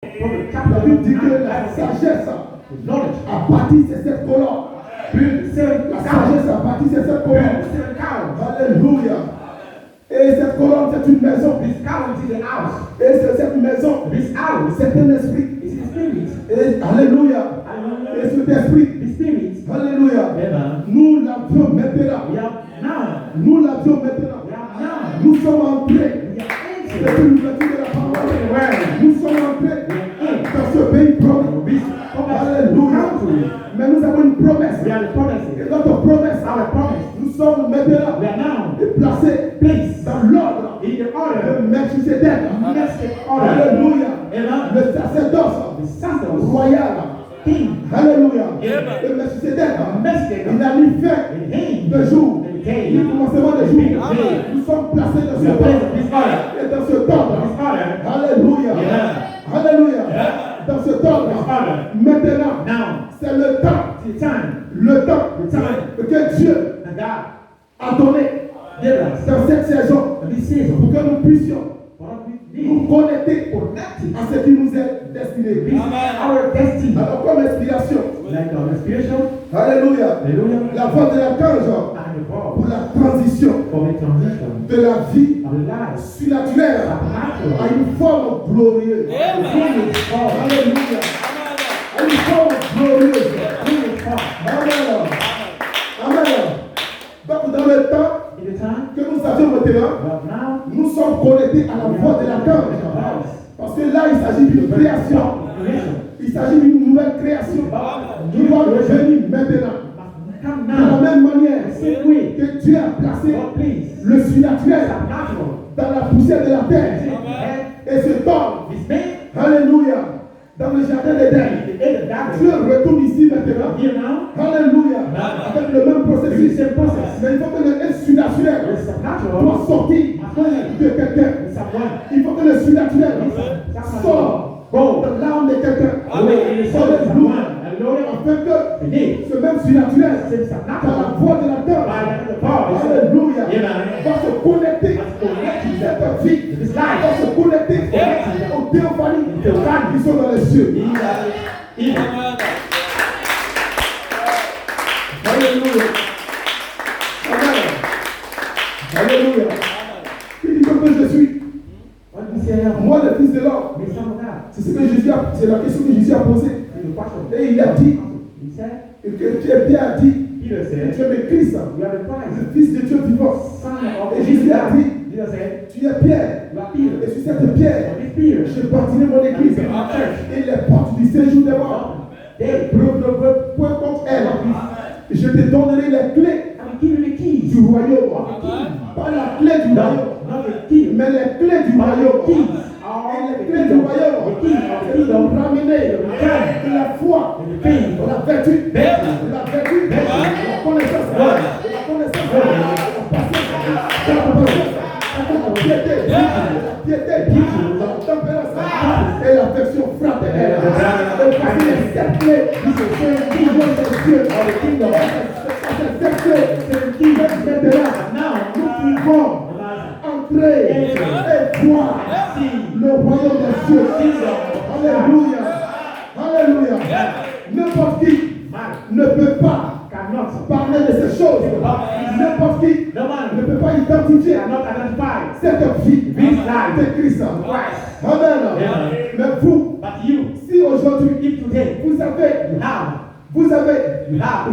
La Bible dit que la sagesse a bâti ces 7 colonnes. La sagesse a bâti ces 7 colonnes. Alléluia. Et cette colonne, c'est une maison. Et cette maison, c'est un esprit. Et alléluia. Et cet esprit, alléluia. Nous l'avions maintenant. Nous l'avions maintenant. Nous sommes entrés. C'est une ouverture de la parole. Nous sommes entrés dans ce pays promis. Alléluia. Mais nous avons une promesse. Et notre promesse, nous sommes maintenant placés dans l'ordre de Melchisedec. Alléluia. Le sacerdoce royal. Alléluia. Le Melchisedec, il a mis fin de jour. Le commencement de jour. Nous sommes placés dans ce temps. Et dans ce temps. Alléluia. Alléluia. Dans ce temps. Maintenant. C'est le temps. Le temps que Dieu a donné dans cette saison pour que nous puissions nous connecter à ce qui nous est destiné. Alors comme inspiration, alléluia, la voix de l'archange pour la transition de la vie surnaturelle à une forme glorieuse. Alléluia. À une forme glorieuse. Amen. Amen. Donc dans le temps que nous avions maintenant, nous sommes connectés à la voix de l'archange. Parce que là, il s'agit d'une création. Il s'agit d'une nouvelle création qui doit venir maintenant. De la même manière que Dieu a placé le surnaturel dans la poussière de la terre. Et ce temps, alléluia, dans le jardin d'Éden, Dieu retourne ici maintenant. Alléluia. Avec le même processus. Mais il faut que le surnaturel doit sortir de quelqu'un. Il faut que le surnaturel sorte de l'âme de quelqu'un. Alléluia. Afin que ce même surnaturel, par la voix de la terre, alléluia, va se connecter à cette vie, va se connecter aux théophanies qui sont dans les cieux. Alléluia. Amen. Alléluia. Il dit que je suis. Moi, le Fils de l'homme. C'est la question que Jésus a posée. Et il a dit que Pierre a dit tu es le Christ, le Fils de Dieu vivant. Et Jésus a dit tu es Pierre. Et sur cette pierre, je bâtirai mon église. Et les portes du séjour des morts ne point contre elle. Je te donnerai les clés du royaume. Pas la clé du royaume, mais les clés du royaume. Et les clés du royaume, c'est de ramener de la foi, de la vertu, de la connaissance, de la piété, la tempérance et la version fraternelle. Et parce que cette clé, c'est maintenant, nous pouvons entrer et voir le royaume des cieux. Alléluia. Alléluia. N'importe qui ne peut pas parler de ces choses. N'importe qui ne peut pas identifier cette vie de Christ. Amen. Mais vous, si aujourd'hui vous avez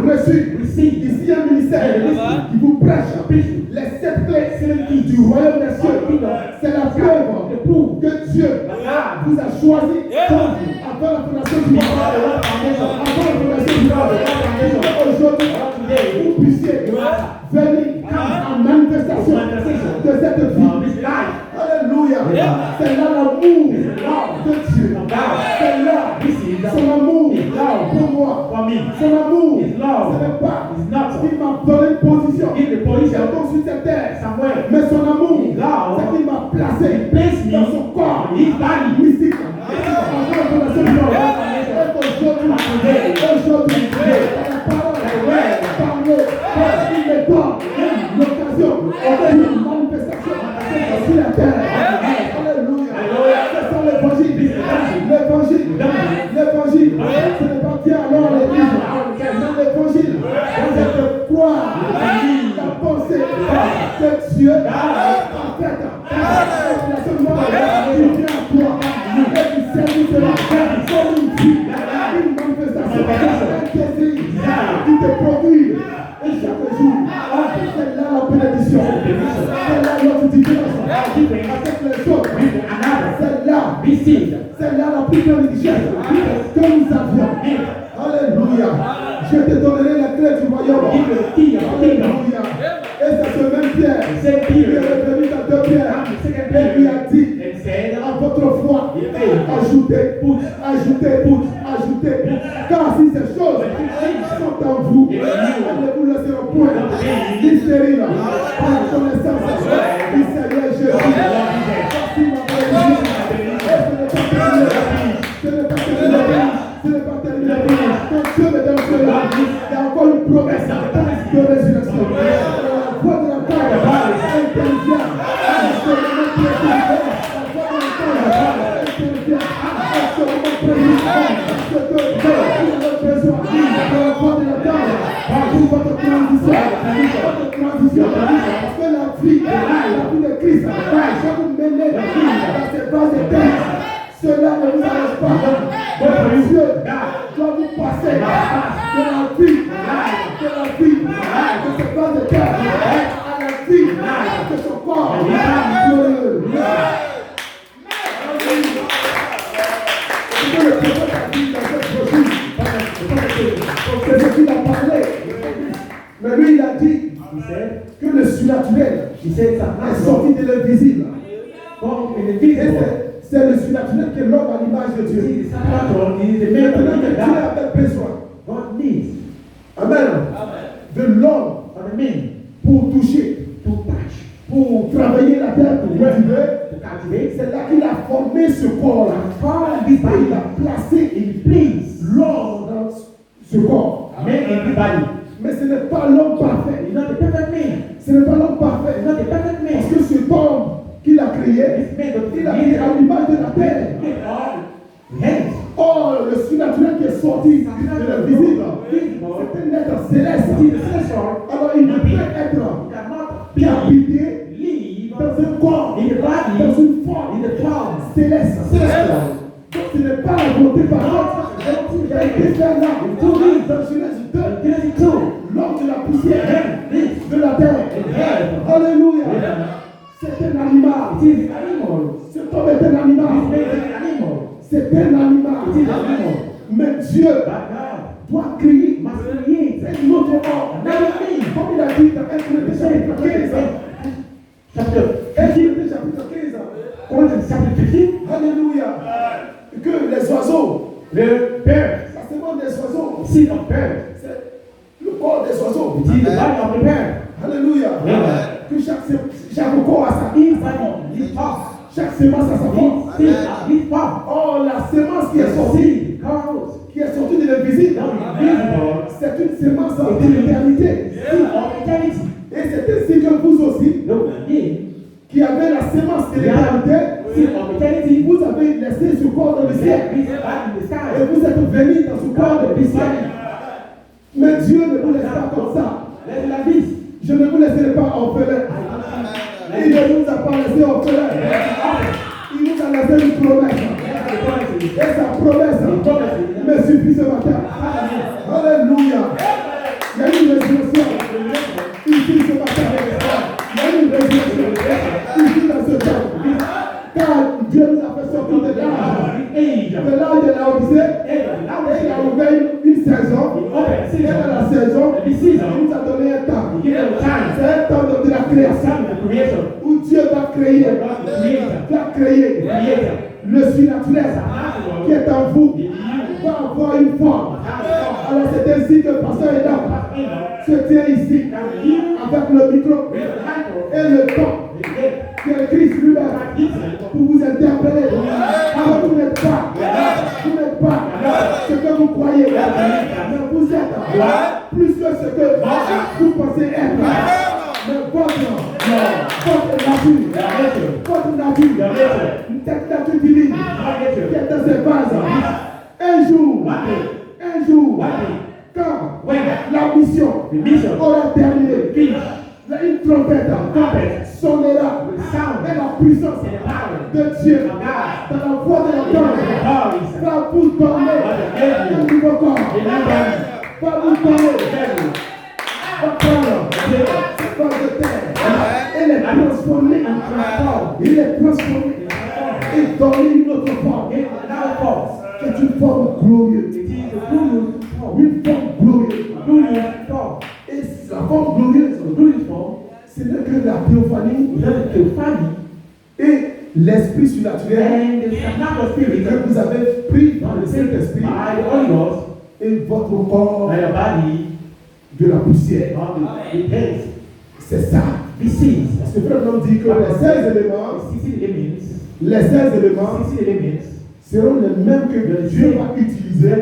reçu ici un ministère qui vous prêche les 7 clés du royaume des cieux. C'est la preuve que Dieu vous a choisi avant la fondation du monde. Avant la fondation du monde. Aujourd'hui, vous puissiez venir en manifestation de cette vie. Alléluia. C'est là l'amour de Dieu. C'est là son amour pour moi. Son amour, ce n'est pas qu'il m'a donné une position. Donc sur cette terre, mais son amour, c'est qu'il m'a placé dans son corps mystique. Aujourd'hui, la parole, il me donne l'occasion d'une manifestation sur la terre. Alléluia. C'est ça l'évangile. Dieu est parfaite. La seule fois qui vient à toi et qui servira comme une vie, une manifestation, un désir qui te produit. Et chaque jour, c'est là la bénédiction, c'est là notre différence avec les autres, c'est là la plus grande richesse que nous avions. Alléluia. Je te donnerai la clé du royaume. Alléluia. Et c'est ce même Pierre qui est revenu dans 2 Pierre et lui a dit à votre foi, ajoutez, ajoutez. Car si ces choses sont en vous, elles ne vous laisseront point ni stérile par la connaissance du Seigneur Jésus. Voici ma ce n'est pas terminé. Quand Dieu me donne cela, il y a encore une promesse de résurrection. La voix de la terre intervient. Extrêmement précis. La voix de la terre intervient. Extrêmement précis. Parce que Dieu a besoin de la voix de la terre pour votre transition. Parce que la vie de Christ va vous mener dans ces bases de terre. Cela ne vous arrête pas. Dieu doit vous passer de la vie, de ce pas de terre, à la vie de son corps glorieux. Ce que le prophète a dit dans cette brochure, c'est ce qu'il a parlé. Mais lui, il a dit que le surnaturel est sorti de l'invisible. C'est le surnaturel qui est l'homme à l'image de Dieu. Maintenant que Dieu avait besoin, Amen, de l'homme pour toucher, pour travailler la terre, pour cultiver. C'est là qu'il a formé ce corps-là. Il a placé l'homme dans ce corps. Mais ce n'est pas l'homme parfait. Ce n'est pas l'homme parfait. Parce que cet homme qu'il a créé à l'image de la terre. Or, le surnaturel qui est sorti de l'invisible, c'est un être céleste. Alors, il ne peut être habité dans un corps, dans une forme céleste. Donc, ce n'est pas la volonté par l'autre. Il a été fait là. Dans Genèse 2, l'homme de la poussière, de la terre. Alléluia. C'est un animal. Cet homme est un animal. C'est un animal. Mais Dieu doit créer un autre homme. Comme il a dit dans 1 Corinthiens chapitre 15. Alléluia. Que les oiseaux, la semence des oiseaux, c'est le corps des oiseaux. Alléluia. Que chaque corps a sa forme. Chaque semence a sa forme. Or, la semence qui est sortie de l'invisible, c'est une semence de l'éternité. Et c'est ainsi que vous aussi, qui avez la semence de l'éternité, vous avez laissé ce corps dans le ciel. Et vous êtes venus dans ce corps de ciel. Mais Dieu ne vous laisse pas comme ça. Je ne vous laisserai pas orphelin. Il ne nous a pas laissé orphelin. Il nous a laissé une promesse. Et sa promesse me suffit ce matin. Alléluia. Il y a une résurrection ici ce matin. Il y a une résurrection ici dans ce temps. Car Dieu nous a fait sortir de l'âge de la Odyssée. Et il a ouvert une saison. Et dans la saison, il nous a donné un temps. C'est un temps de la création. Où Dieu va créer. Le surnaturel qui est en vous va avoir une forme. Alors c'est ainsi que le pasteur Edam se tient ici avec le micro et le temps que Christ lui-même pour vous interpeller. Alors vous n'êtes pas ce que vous croyez, mais vous êtes plus que ce que vous pensez être. Mais votre nature, cette nature divine qui est dans ces vases, un jour, quand la mission aura terminé, une trompette sonnera et la puissance de Dieu dans la voix de l'autorité va vous donner un nouveau corps. Va vous donner votre corps de terre. Il est transformé en transforme. Il est transformé et donné une autre forme. C'est une forme glorieuse. Une forme glorieuse. Et la forme glorieuse, ce n'est que la théophanie et l'esprit surnaturel que vous avez pris dans le Saint-Esprit et votre corps de la poussière. C'est ça. Parce que Frère Blanc dit que les 16 éléments seront les mêmes que Dieu va utiliser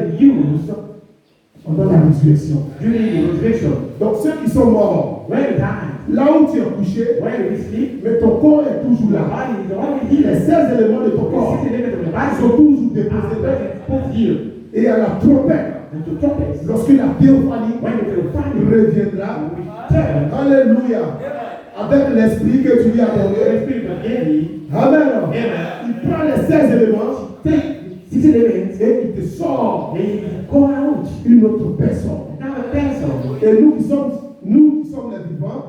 pendant la résurrection. Donc ceux qui sont morts, là où tu es couché, mais ton corps est toujours là. Les 16 éléments de ton corps sont toujours déposés. Et à la trompette, lorsque la théophanie reviendra, alléluia, avec l'esprit que tu lui as donné, amen. Il prend les 16 éléments et il te sort une autre personne. Et nous qui sommes les vivants,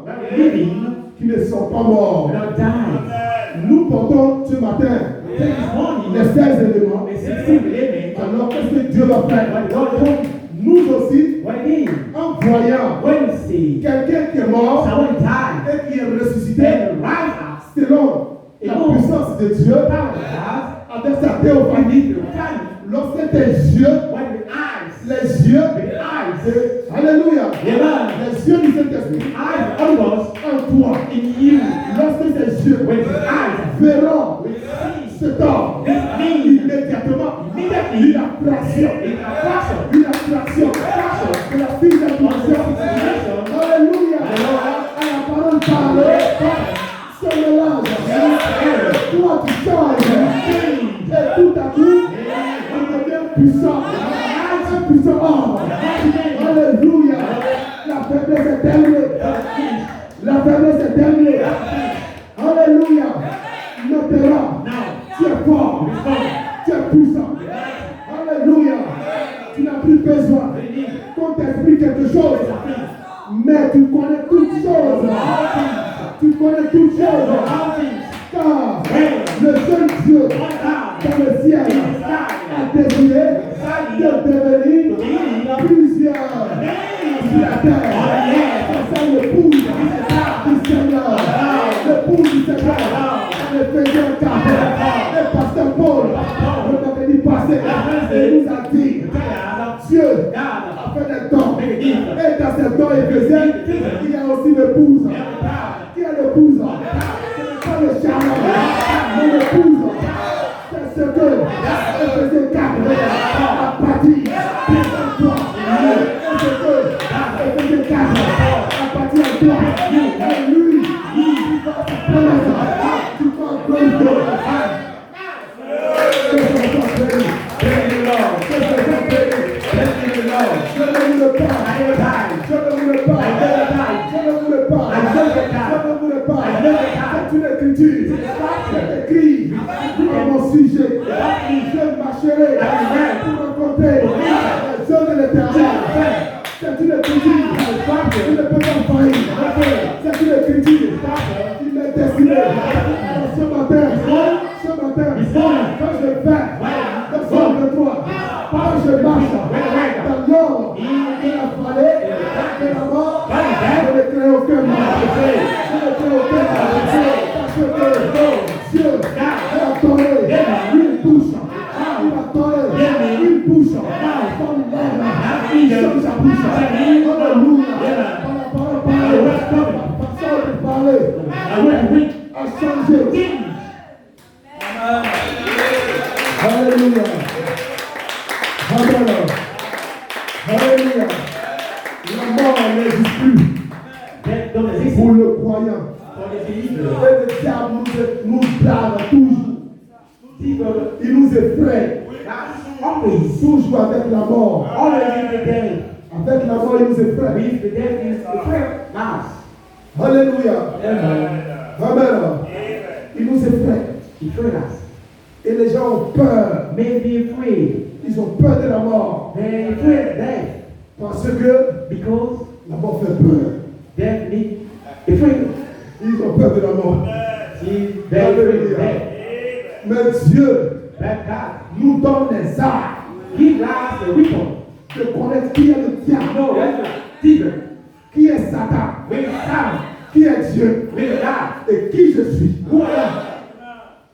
qui ne sont pas morts, nous portons ce matin les 16 éléments. Alors qu'est-ce que Dieu va faire? Nous aussi, en voyant quelqu'un qui est mort et qui est ressuscité selon la puissance de Dieu avec sa théophanie, lorsque tes yeux, les yeux, alléluia, les yeux du Saint-Esprit en toi, lorsque tes yeux verront ce temps, immédiatement, une attraction de la fille d'attraction, alléluia, à la parole parlée, se mélange, toi tu changes, et tout à coup, on devient puissant, un puissant homme, alléluia, la faiblesse est terminée, alléluia, notera, tu es fort, tu es puissant, alléluia, tu n'as plus besoin qu'on t'explique quelque chose, mais tu connais toutes choses, car le seul Dieu dans le ciel a décidé de devenir plusieurs sur la terre. C'est ça l'épouse du Seigneur, en Éphésiens 4. Et Pasteur Paul, le vendredi passé, il nous a dit, Dieu a fait des dons, et dans ces dons éphésiens, il y a aussi l'épouse. Qui est l'épouse? Pas le charnel, mais l'épouse, c'est ce que Éphésiens 4 a bâti en toi. C'est ce que Éphésiens 4 a bâti en toi. Et lui, il va te promesse, tu vas glorifier. Je ne voulais pas. C'est une écriture. C'est écrit à mon sujet. Je marcherai pour rencontrer les hommes de l'éternel. C'est une écriture. Il ne peut pas faillir. C'est une écriture. Il est destiné. Ce matin, quand je vais dans Psaume 23, quand je marche dans l'ordre de la vallée, de la mort, je ne crée aucun mal. Dieu va donner une bouche. Il va donner une bouche. Comme l'air. Il change sa bouche. Alléluia. Par la parole parlée. La façon de parler a changé. Alléluia. Alléluia. La mort n'existe plus. Pour le croyant. Et le diable nous blâme toujours. Il nous effraie. Toujours avec la mort. Avec la mort, il nous effraie. Alléluia. Amen. Il nous effraie. He freed us. Et les gens ont peur. May be afraid. Ils ont peur de la mort. They fear death. Parce que Because la mort fait peur. death need afraid. Ils ont peur de la mort. They afraid of death. Mais Dieu That God nous donne les armes give us the weapon. de connaître qui est le diable, No, demon. qui est Satan, With Satan. qui est Dieu With God. et qui je suis. Who I am.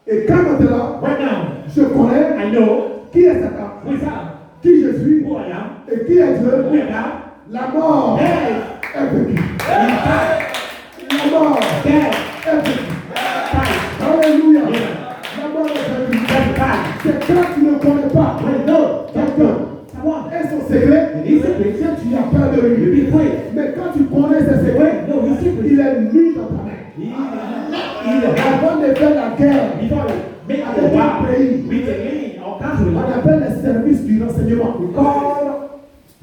Et quand maintenant Right now, je connais I know qui est Satan, with Satan. qui je suis Who I am. et qui est Dieu, With God. la mort Death. est vaincue. He died. La mort Death. est vaincue. Died. Alléluia. Yeah. La mort est vaincue. Death died. C'est quand tu ne connais pas When no, quelqu'un someone. et son secret, His secret. tu as peur de You lui. be afraid. Mais quand tu connais ses secrets, No, his secret. il est nu dans ta main. Avant de faire la guerre Before you make avec a un war pays, with a lane or on country, appelle les services du renseignement. call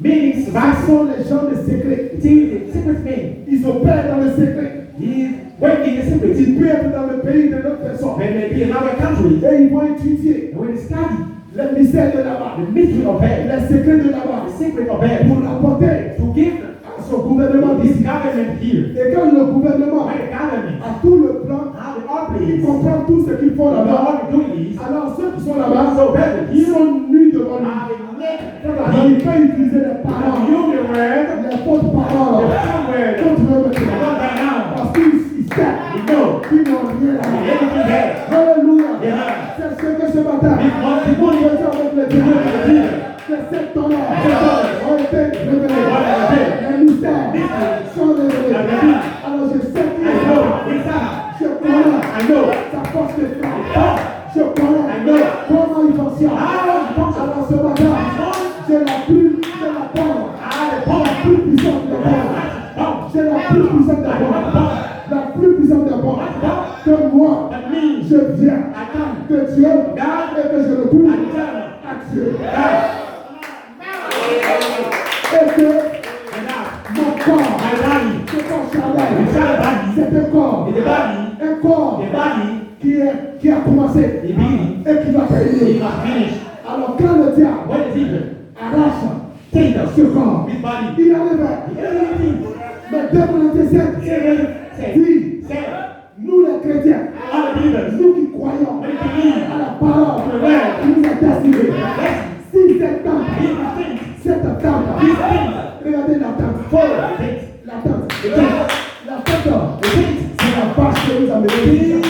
meanings Ce by sont les gens de secret. it is the secret man. Ils opèrent dans le secret. He is working the secret. Ils peuvent être dans le pays de l'autre personne. When they be in another country, Et ils vont étudier and when they study les mystères de là-bas, the mystery of heaven, les secrets de là-bas, the secret of heaven, pour l'apporter to give à son gouvernement this d'ici. government here, Et quand le gouvernement when the government a tout le plan, have the all il place, comprend tout ce qu'ils font know là-bas. what they're doing is, Alors ceux qui sont là-bas, so better ils here, sont nus devant lui. have a neck for the Alors il him, peut utiliser les paroles, and you the word, les fausses paroles the some word, contre eux not maintenant. right now, Parce qu'ils savent you know, qu'ils n'ont rien à dire. everything there. Alléluia. Yeah. C'est ce que ce matin, This one, the one les gens avec les dieux, c'est cette temps-là, ont été révélés. Les mystères sont révélés. Alors je sais qui I est know, là. with Satan, Je connais I know, sa force de frappe. Je connais comment il fonctionne. Alors ce matin, j'ai la parole, la plus puissante des paroles. J'ai la plus puissante des paroles. La plus puissante des paroles. Que moi, that means je viens I come, de Dieu et que je le prouve I tell à Dieu. God, Et que and now, mon corps, my body, ce corps the charnel, child body, c'est un corps, the body, un corps the body, qui a commencé the being, et qui va he terminer. must finish. Alors quand le diable When it's even, arrache take us, ce corps, his body, il arrive. everything, Mais 2 Corinthiens 7 dit, say, nous les chrétiens, all the believers, nous qui croyons when they believe, à la parole qui nous est destinée, si cette tente, these things, cette tente, these things, regardez la tente, follow the things, la tente, the things, la tente, the things, c'est la vache que nous amenons.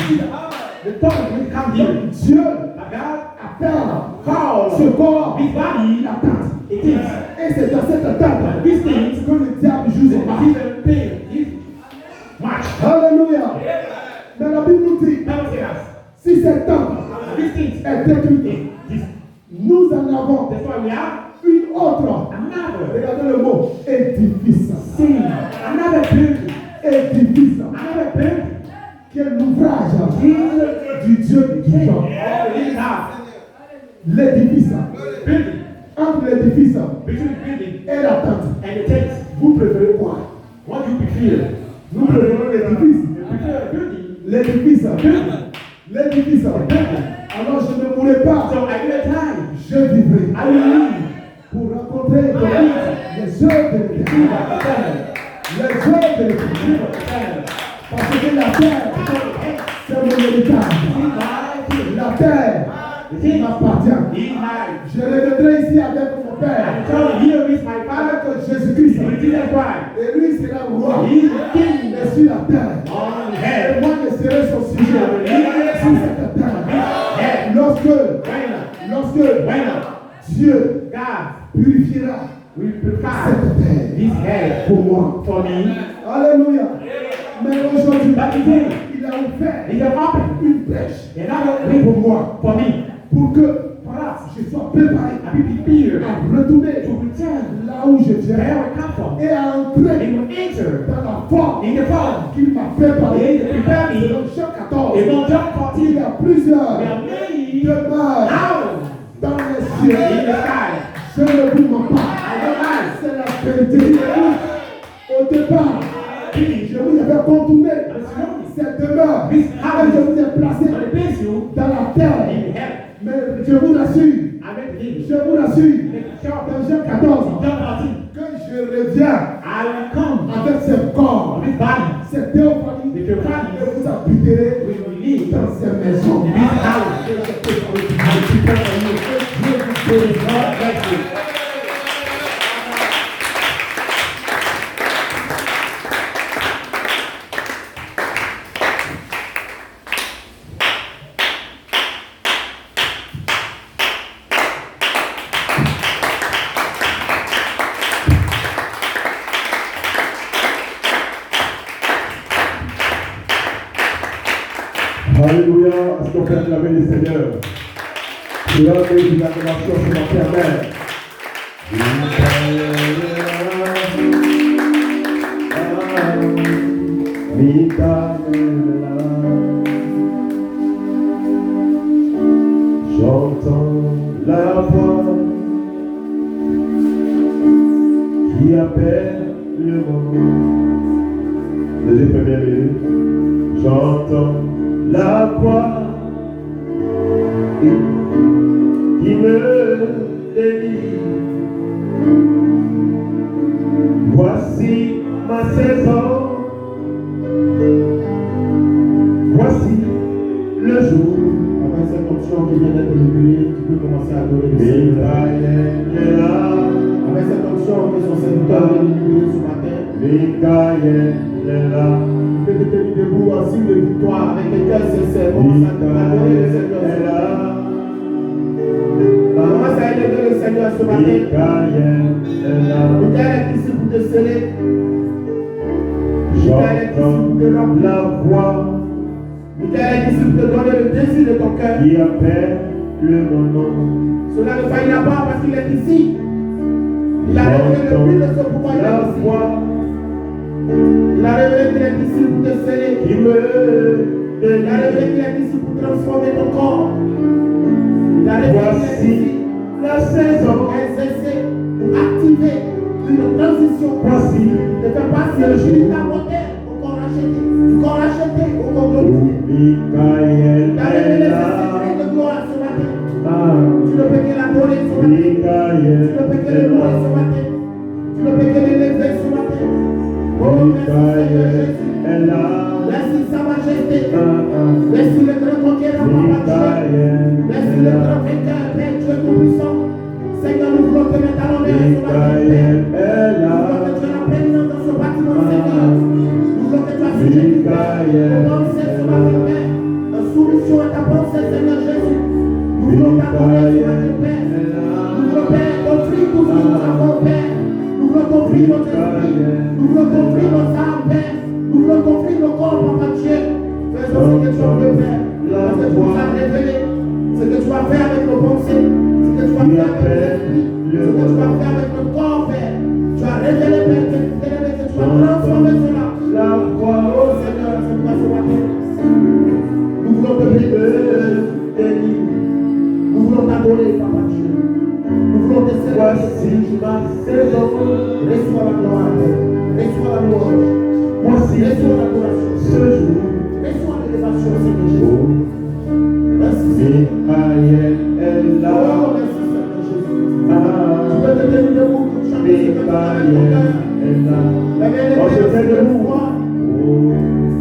the thought will come here. Dieu But God, appelle call ce corps his body, la tente. it is, Et c'est dans cette tente these things, que le diable joue son match. even pain, is much. Alléluia. Dans la Bible nous dit, Bible says, si cette tente these things, est détruite, this, nous en avons that's why we have une autre. another Regardez le mot édifice. sin, another building, Édifice. another building. Qui est l'ouvrage du Dieu vivant. This house, L'édifice. building, Entre l'édifice between the building et la tente, and the tent, vous préférez quoi? what do you prefer? Nous préférons l'édifice. You prefer a building, L'édifice. building. L'édifice. Alors je ne mourrai pas. So at any time, Je vivrai I will live pour rencontrer les œuvres de l'éternel. Les œuvres de l'éternel. Parce que la terre, c'est mon héritage. La terre m'appartient. Je reviendrai ici avec mon Père, avec Jésus-Christ. Et lui sera roi. Il est sur la terre. Et moi je serai son sujet sur cette terre. Lorsque Dieu purifiera cette terre pour moi. Alléluia. Mais aujourd'hui, il a ouvert une brèche pour moi. Pour que je sois préparé à retourner là où je viens et à entrer dans la forme qu'il m'a préparée. Dans Jean 14, il y a plusieurs demeures dans les cieux. Je ne vous mens pas. C'est la vérité. Au départ, je vous avais contourné. cette demeure, This que house je vous ai placé will place you dans la terre. in heaven. Mais je vous l'assure, I make the je vous l'assure, make sure dans Jean 14, John 14. que je reviens I will come avec ce corps, this body, cette théophanie, the theophany, et vous habiterez will release dans ces maisons. this house. I will prepare for you. May God bless you. Alléluia, est-ce qu'on peut acclamer le Seigneur? C'est l'heure de l'acclamation sur notre Père. J'entends la voix qui appelle le moment. Deuxième première minute. J'entends la voix qui me délivre. Voici ma saison. Voici le jour. Avec cette option qui vient d'être libérée, tu peux commencer à adorer le Seigneur. Avec cette option que son serviteur vient de libérer ce matin, tu peux te tenir debout en signe de victoire avec les cœurs sincères. Commence à adorer le Seigneur. Commence à élever le Seigneur ce matin. Michael est ici pour te sceller. Michael est ici pour te remplir. La voix Michael est ici pour te donner le désir de ton cœur. qui appelle mon nom. Cela ne faillira pas parce qu'il est ici. Il a révélé le but de ce pouvoir. Il La est ici. voix Il a révélé qu'il est ici pour te sceller. qui me Il a révélé qu'il est ici pour transformer ton corps. Il a révélé qu'il est Voici ici la saison. pour exercer, pour activer une transition. Voici De faire passer le génital moderne au corps racheté. Du corps racheté au corps glorifié. Michael Il a révélé est ses là. secrets de gloire ce matin. Ah, Tu ne peux que l'adorer ce matin. Michael Tu ne peux que le est louer ce là. matin. Tu ne peux que l'élever ce matin. Oh, merci Seigneur Jésus. Michael est là. Merci Sa Majesté. Ah, Merci le grand conquérant, Papa Dieu. Michael Merci est le là. grand vainqueur, Père Dieu tout-puissant. Seigneur, nous voulons te mettre à l'honneur ce matin, Père. Michael est Nous voulons là. que tu aies la prééminence dans ce bâtiment, Seigneur. Nous voulons que tu assumes tes pensées ce matin, Père. En soumission à ta pensée, Seigneur Jésus. Nous voulons t'adorer ce matin, Père. Nous voulons, Père, t'offrir tout ce que nous avons, Père. Nous voulons t'offrir notre esprit. Nous voulons t'offrir nos âmes, Père. Nous voulons t'offrir nos corps, Papa Dieu. Faisons ce que tu as fait, Père. Parce que tu nous as révélé ce que tu vas faire avec nos pensées, ce que tu vas faire avec notre esprit, ce que tu vas faire avec notre corps, Père. Tu as révélé, Père, que tu vas transformer cela. La voix Oh Seigneur, c'est pourquoi ce matin, nous voulons te bénir. Nous voulons t'adorer, Papa Dieu. Nous voulons te servir. Voici ma saison. Reçois la gloire, Père. Reçois la louange. Voici Reçois l'adoration. ce jour. Reçois l'élévation, Seigneur Jésus. Merci, Seigneur. Michael est là. Oh, merci, Seigneur Jésus. Tu Ah, peux te tenir debout pour chanter ce que tu as avec ton cœur. est là. La bien-aimée, On se fait de debout. foi. Oh,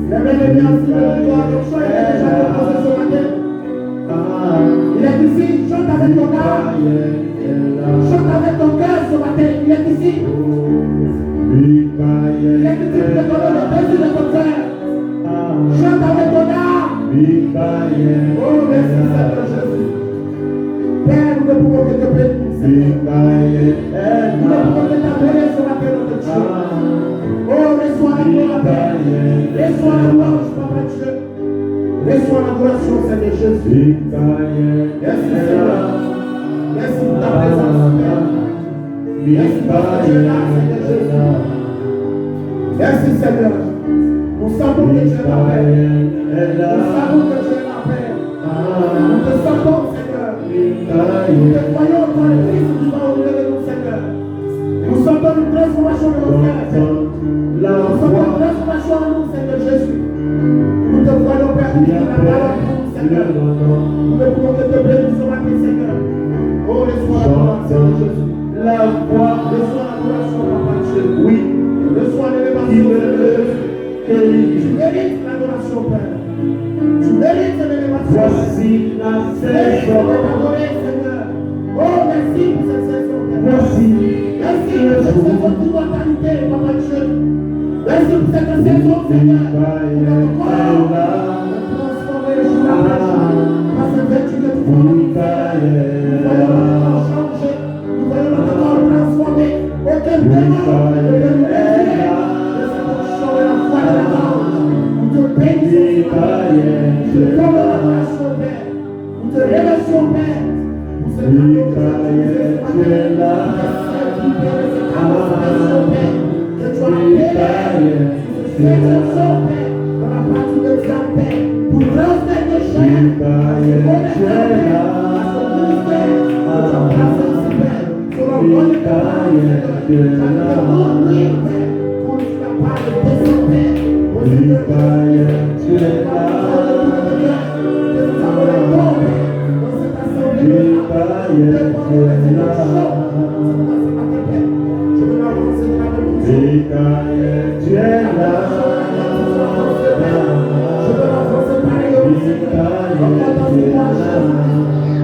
La bien-aimée, aussi de toi. Donc, sois déjà déposé ce matin. ah, Il est ici. Chante avec ton âme. Michael est là. Chante avec ton cœur ce matin. Il est ici. Michael Il est ici pour te donner le désir de ton cœur. ah, Chante avec ton âme. Michael Oh, merci, Seigneur Jésus. Père, nous ne pouvons que te bénir, Seigneur. Michael est Nous ne là. pouvons que t'adorer ce matin, notre Dieu. Oh, reçois la gloire, Père. Reçois la louange, Papa Dieu. Reçois l'adoration, Seigneur Jésus. Merci, Seigneur. Merci pour ta présence, Père. Merci parce que tu es là, Seigneur Jésus. Merci, Seigneur. Nous savons que tu es la paix. Nous savons que tu es la paix. Nous te sentons, Seigneur. Nous te croyons, toi, le Christ, tu vas au-delà de nous, Seigneur. Nous sentons une transformation de nos cœurs, Seigneur. Nous sentons une transformation en nous, Seigneur Jésus. la parole pour nous, Seigneur. Nous voulons que te bénissions ce matin, Seigneur. Oh, reçois la gloire, Seigneur Jésus. La voix, Reçois l'adoration, Papa Dieu. oui, Reçois l'élévation, qui Seigneur Jésus. Tu me mérites l'adoration, Père. Tu mérites l'élévation. voici la Tu mérites saison. de t'adorer, Seigneur. Oh, merci pour cette saison, Père. Voici Merci pour cette saison d'immortalité, Papa Dieu. Merci pour cette saison, Seigneur. Pour notre corps, de transformer le jour après jour. Par cette vertu que tu fais. Nous voyons notre corps changer. Nous voyons notre corps transformé. Aucun démon ne peut nous retirer de cette onction et la foi de la gorge. Nous te bénissons, Seigneur. Nous te donnons l'adoration, Père. Nous te remercions, Père. Pour cette amour que tu as utilisé ce matin. Que tu as appelé sur ce Seigneur, Père, dans la partie de ta paix, pour transmettre le chemin, à ce ministère que tu as placé ici, Père, sur le nom de ta parole, Seigneur. Ça nous demande, oui, Père, qu'on ne soit pas de descendre, Père, au Seigneur, que nous avons les dons, Père, dans cette assemblée, de prendre les émotions, je veux m'avancer dans la révolution. Je veux m'avancer pareil au Seigneur.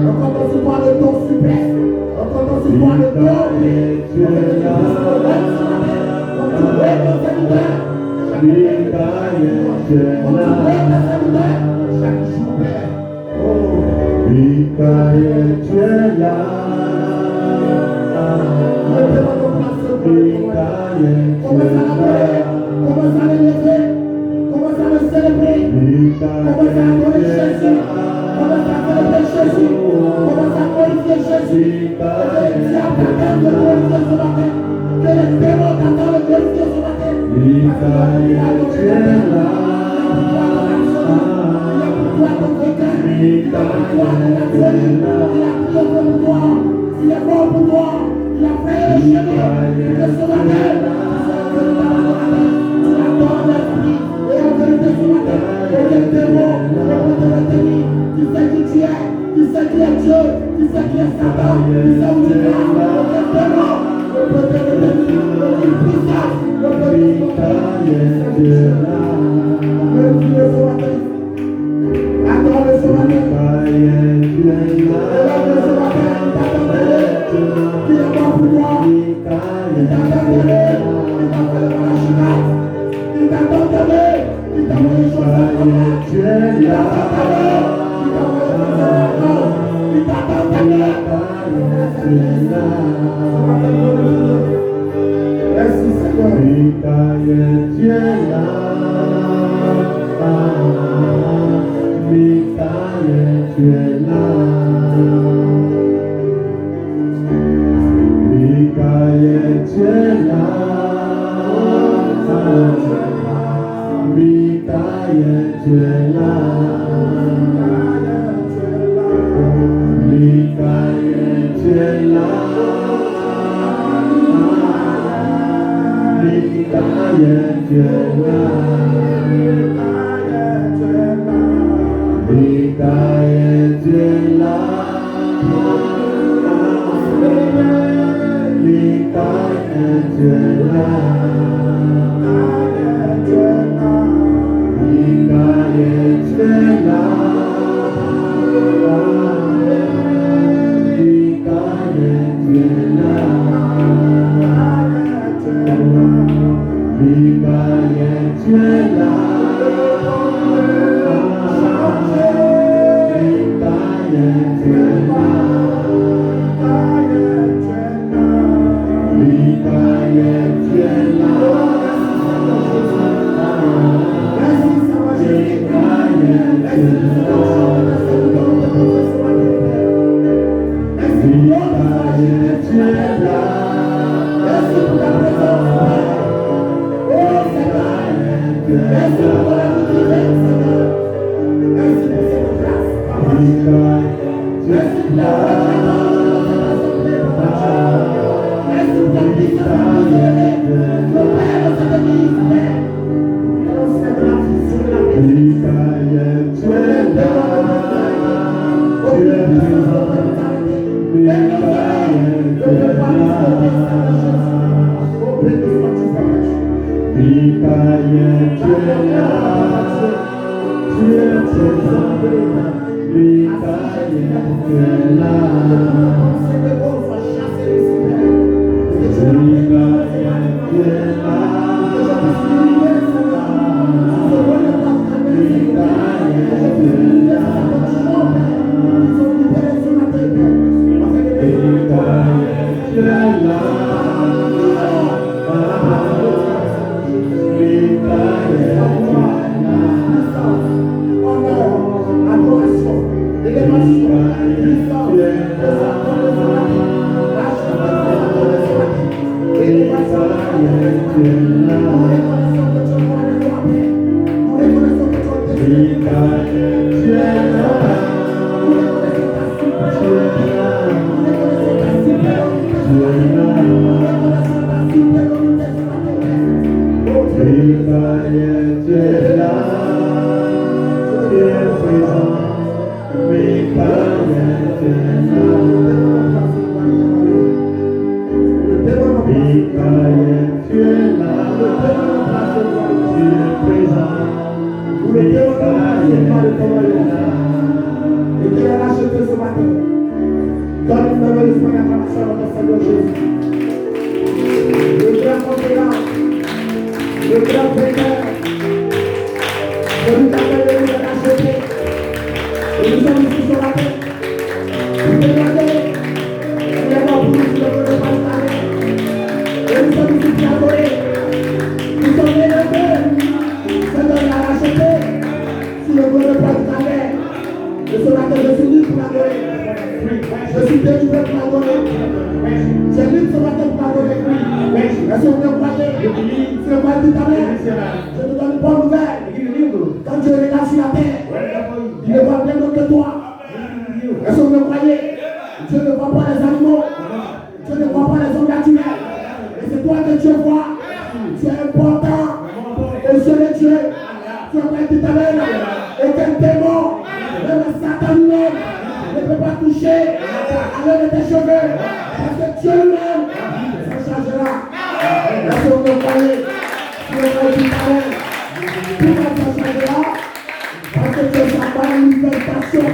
Encore dans ce point de ton suprême. Encore dans ce point de ton comme tu veux ton serviteur. Comme tu veux ta serviteur. Chaque jour, Père. Oh. Commence à l'adorer, commence à l'élever, commence à le célébrer, commence à adorer Jésus, commence à célébrer Jésus, commence à glorifier Jésus, que les diables t'attendent de glorifier ce matin, que les démons t'attendent de glorifier ce matin, parce qu'il a pour toi il a pour toi ton regain, il a pour toi ton absolu, il a prié pour toi, il est mort pour toi, il a fait le chemin, que ce matin, tu adores l'esprit et en vérité ce matin, aucun démon ne peut te retenir. Tu sais qui tu es, tu sais qui est Dieu, tu sais qui est Satan, tu sais où tu vas, aucun démon ne peut te retenir, aucune puissance ne peut te retenir. Merci le ce matin, adore le ce matin, élève le ce matin, t'attendez, qui est mort pour toi, il t'attendait. Il t'a donné, il t'a envoyé choses à toi, il t'a donné, il t'a donné, merci Merci. Est-ce que vous le croyez? C'est le croyez tout à l'heure. Je te donne une bonne nouvelle. Quand Dieu regarde sur la terre, il ne voit rien d'autre que toi. Est-ce que vous le croyez? Dieu ne voit pas les animaux. Dieu ne voit pas les hommes naturels. Et c'est toi que Dieu voit. Tu es important aux yeux de Dieu. Tu es prêt tout à l'heure. Aucun démon, même Satan lui-même, ne peut pas toucher à l'un de tes cheveux. Parce que Dieu lui-même, ça changera. Est-ce que vous le croyez? Tu es prêt tout à l'heure. Pourquoi ça changera? Parce que tu es sa manifestation.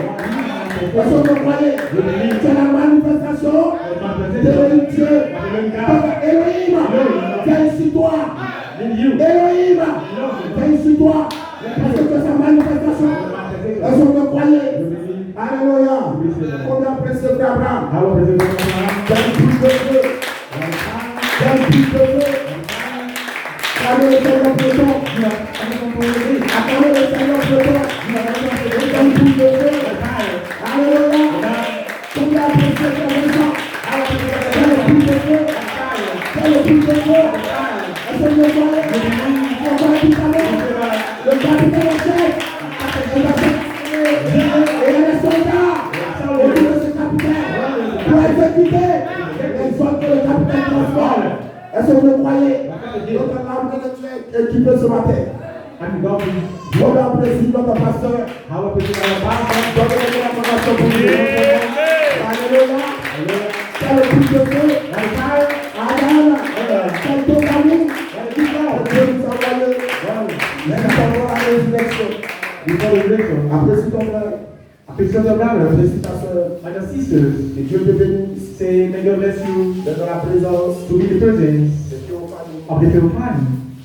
Est-ce que vous le croyez? Tu es la manifestation de Dieu. Elohim, viens ici toi. Elohim, viens ici toi. Parce que tu es sa manifestation. Est-ce que vous le croyez? Alléluia. Combien apprécie Abraham? Quel plus de feu. Quel plus de feu. Attendez le Seigneur pour toi. Attendez le Seigneur pour toi. Quel plus de feu. Alléluia. Combien apprécie Abraham? Quel plus de feu. Quel plus de feu. Est-ce que vous le croyez? On va tout à l'heure. Le capitaine en chef. Et les soldats autour de ce capitaine pour exécuter les ordres que le capitaine transforme. Est-ce que vous le croyez? Notre âme de Dieu est équipée ce matin. On apprécie notre pasteur. Donnez-nous la formation pour lui. Alléluia. Quel est le plus de feu? Adam. Quel est ton ami? Dieu nous a envoyé. Merci pour la résurrection. Apprécie ton frère. Apprécie ta soeur. Que Dieu te bénisse. Say, may God bless you D'être dans la présence to be the presence de Théophanie. of the Theophany.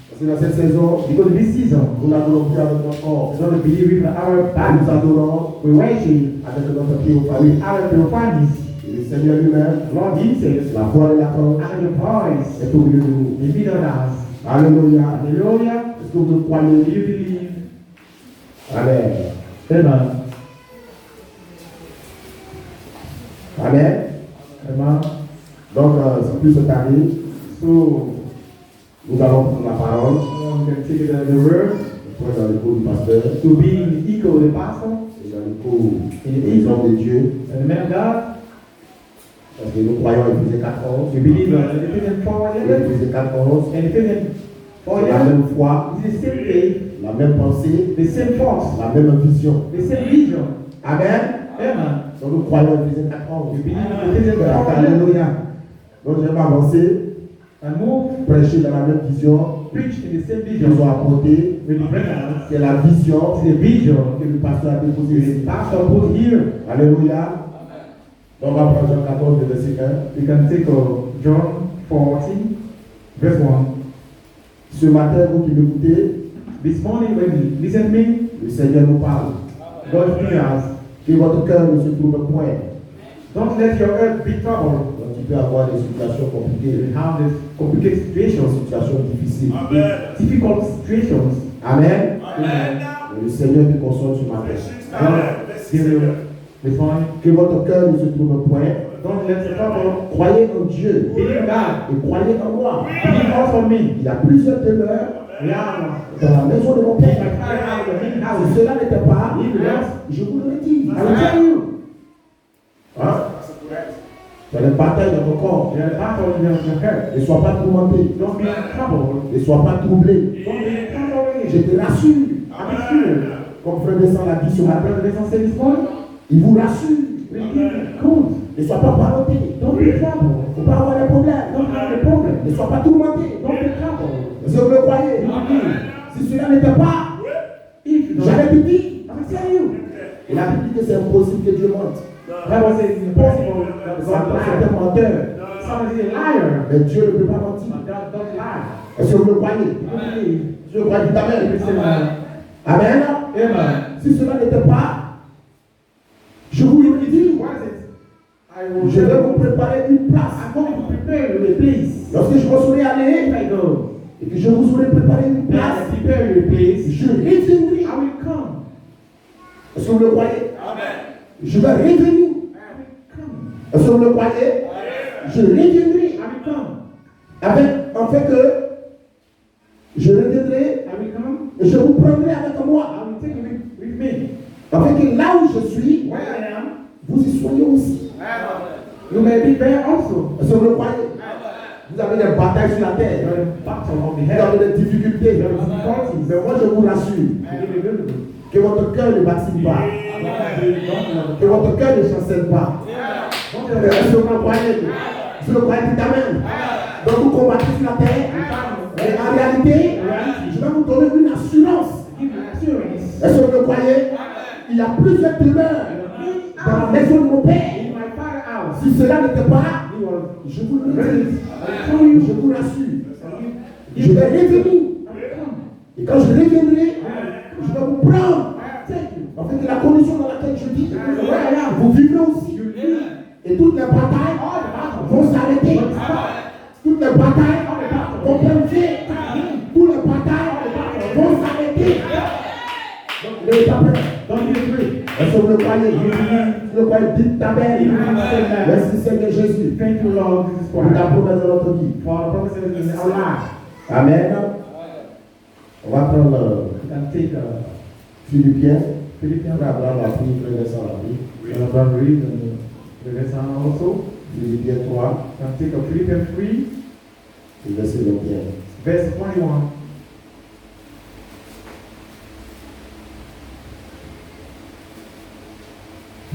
Parce que dans cette saison, Because this season, nous n'adorons plus avec notre corps. it's not a belief with our Nous bodies. adorons We worship avec notre Théophanie. with our Theophanies. Et le Seigneur lui-même, Lord Jesus, la voix et la parole, and the voice, est au milieu de nous. the middle of us. Alléluia. Hallelujah. Est-ce que vous le Do croyez? you believe? Amen. Amen. Amen. Amen. Donc, sans plus se tarder, So, nous allons prendre la parole we can take the word pour être dans le cours du pasteur to be in the echo of the pastor et dans le cours des hommes de Dieu. and the man of God. Parce que nous croyons à Éphésiens 4:11. We believe in Ephesians 4:11 Éphésiens 4:11. and Ephesians C'est la 4:11. même foi, It's the same faith, la même pensée, the same force, la même vision. the same vision. Amen. Amen. Donc nous croyons à Éphésiens 4:11. We believe in Ephesians 4:11 Alléluia. Donc je vais avancer, and move, prêcher dans la même vision preach in the same qu'ils vision ont apporté. with the presence. C'est la vision It's the vision que le pasteur a déposée the ici. pastor put here. Alléluia. Donc on va prendre Jean 14, le verset 1. We can take John 14, verse 1. Ce matin, vous qui m'écoutez, This morning when you listen to me, le Seigneur nous parle. God speaks to us. Que votre cœur ne se trouve point. Don't let your earth be troubled. Donc il peut avoir des situations You compliquées, have this complicated des situations, situations difficiles. difficult situations. Amen. Amen. Et le Seigneur te console ce matin. God give you this morning. Que votre cœur ne se trouve point. Don't let the trouble Croyez en Dieu believe God. et croyez en moi. Believe also in me. Il y a plusieurs demeures We are dans la maison de mon my Père. Father out of the main Si house. cela n'était pas, je vous le dis. I will tell you. Hein? Dans les batailles de ton corps, You are the battle in your heart. ne sois pas tourmenté, Don't be in trouble. ne sois pas troublé. Don't be in trouble. Je te rassure, I'm sure. comme Frère Vincent l'a dit ce My matin, brother Vincent said this morning, il vous rassure. we give you good. Ne sois pas ballotté. Don't be in trouble. Il ne faut pas avoir des problèmes. Don't have a problem. Ne sois pas tourmenté. Don't be in trouble. Est-ce que vous le croyez? Si cela n'était pas, If you don't, j'allais te dire. I'm telling you. Et la Bible dit que c'est impossible que Dieu mente. Bible says it's impossible that God Satan est lie. un menteur. Somebody is a liar. Mais Dieu ne peut pas mentir. But God don't lie. Est-ce que vous le croyez? You don't believe. Je crois que You Amen. say amen. Amen. Amen. Si cela n'était pas, je vous le dis, What is it? I will je vais vous préparer une place. I'm going to prepare you a place. Lorsque je me serai allé If I go, et que je vous aurai préparé une and place, I prepare you a place, je reviendrai. I will come. Est-ce que vous le croyez? Amen. Je vais revenir. I will come. Est-ce que vous le croyez? Je reviendrai I will come avec en fait que je reviendrai I will come. et je vous prendrai avec moi. I will take you with me. En fait que là où je suis, Where I am, vous y soyez aussi. you may be there also. Est-ce que vous le croyez? Vous avez des batailles sur la terre. You're in battle on the Vous head. avez des difficultés. There is difficulties. Mais moi je vous rassure que votre cœur ne bâtit pas. Que votre cœur ne chancelle pas. Est-ce que vous le croyez? Si vous le croyez, dites amen. Donc vous combattez sur la terre. Mais en réalité, je vais vous donner une assurance. Est-ce que vous le croyez? Il y a plusieurs demeures dans la maison de mon Père. Si cela n'était pas, je vous le dis, je vous rassure. Je vais revenir. Et quand je reviendrai, je vais vous prendre. En fait, la condition dans laquelle je vis, vous vivrez aussi. Et toutes les batailles vont s'arrêter. Toutes les batailles vont prendre fin. Toutes les batailles vont s'arrêter. Les tapeurs. Est-ce que vous le croyez? Vous le croyez? Dites amen. Merci Seigneur Jésus. Thank you, Lord, Jesus Pour la Christ. promesse de notre vie. For the promises in our life. Amen. On va prendre You can take Philippiens. Philippians. Abraham a pris le dessin la vie. And I'll read the lesson also. Philippiens 3, You can take Philippians 3, verset 21. verse 21.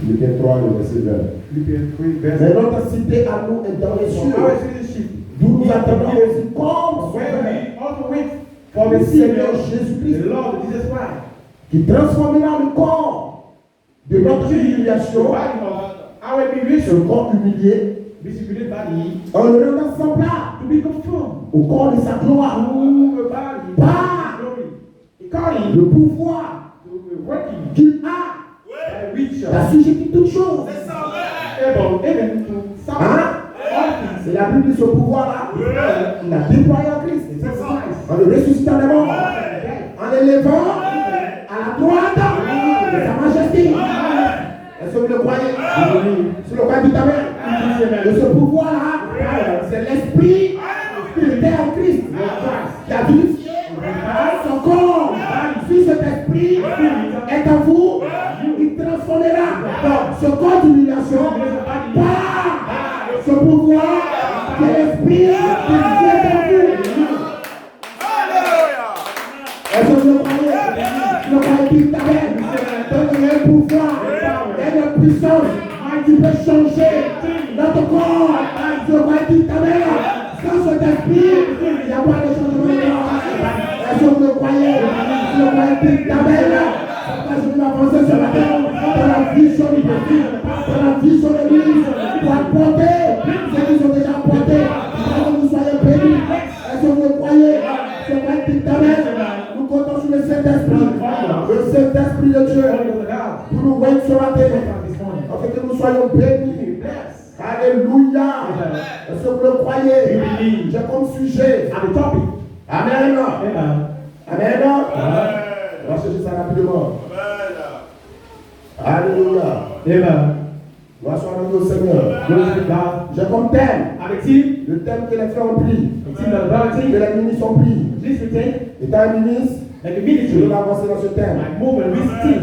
Philippiens 3, le verset 20. Philippians 3, verse Mais notre cité à nous est dans les For our cieux. citizenship, D'où nous attendons aussi comme where son we also wait for le the Seigneur Savior, Jésus-Christ, the Lord Jesus Christ, qui transformera le corps de notre humiliation, our ce humiliation, corps humilié, disciplined body, en le rendant semblable to be conformed au corps de sa gloire, to a body, Par glory, according le pouvoir to the working qu'il a by which d'assujettir toutes choses. able even to Hein? subject all things. C'est la Bible de ce pouvoir-là. Il a déployé en Christ. En le ressuscitant des morts. En l'élevant à la droite de sa majesté. Est-ce que vous le croyez? Si le croyez, dites amen. De ce pouvoir-là, c'est l'esprit qui était en Christ, qui a vivifié son corps. Si cet esprit est en vous, il transformera ce corps d'humiliation par ce pouvoir qui est l'esprit qui est en vous. Est-ce que vous le croyez? Le croyez, dites amen. Donc il y a un pouvoir, il y a une puissance qui peut changer notre corps. Je crois dites amen. Sans cet esprit, il n'y a pas de changement de corps. Est-ce que vous le croyez? Je crois dites amen. Pourquoi je vais avancer sur la terre dans la vision du Christ, dans la vision de l'Église, pour apporter ceux qui sont déjà apportés, pour que vous soyez bénis. Est-ce que vous le croyez? Je crois dites amen. Nous comptons sur le Saint-Esprit, le Saint-Esprit de Dieu, pour nous voir sur la terre, afin que nous soyons bénis. Alléluia. Est-ce que vous le croyez? J'ai comme sujet Amen. Amen. On va chercher ça rapidement. Alléluia. Gloire soit rendue au Seigneur. J'ai comme thème le thème que les frères ont pris, que les ministres ont pris. Étant un ministre, je vais avancer dans ce thème.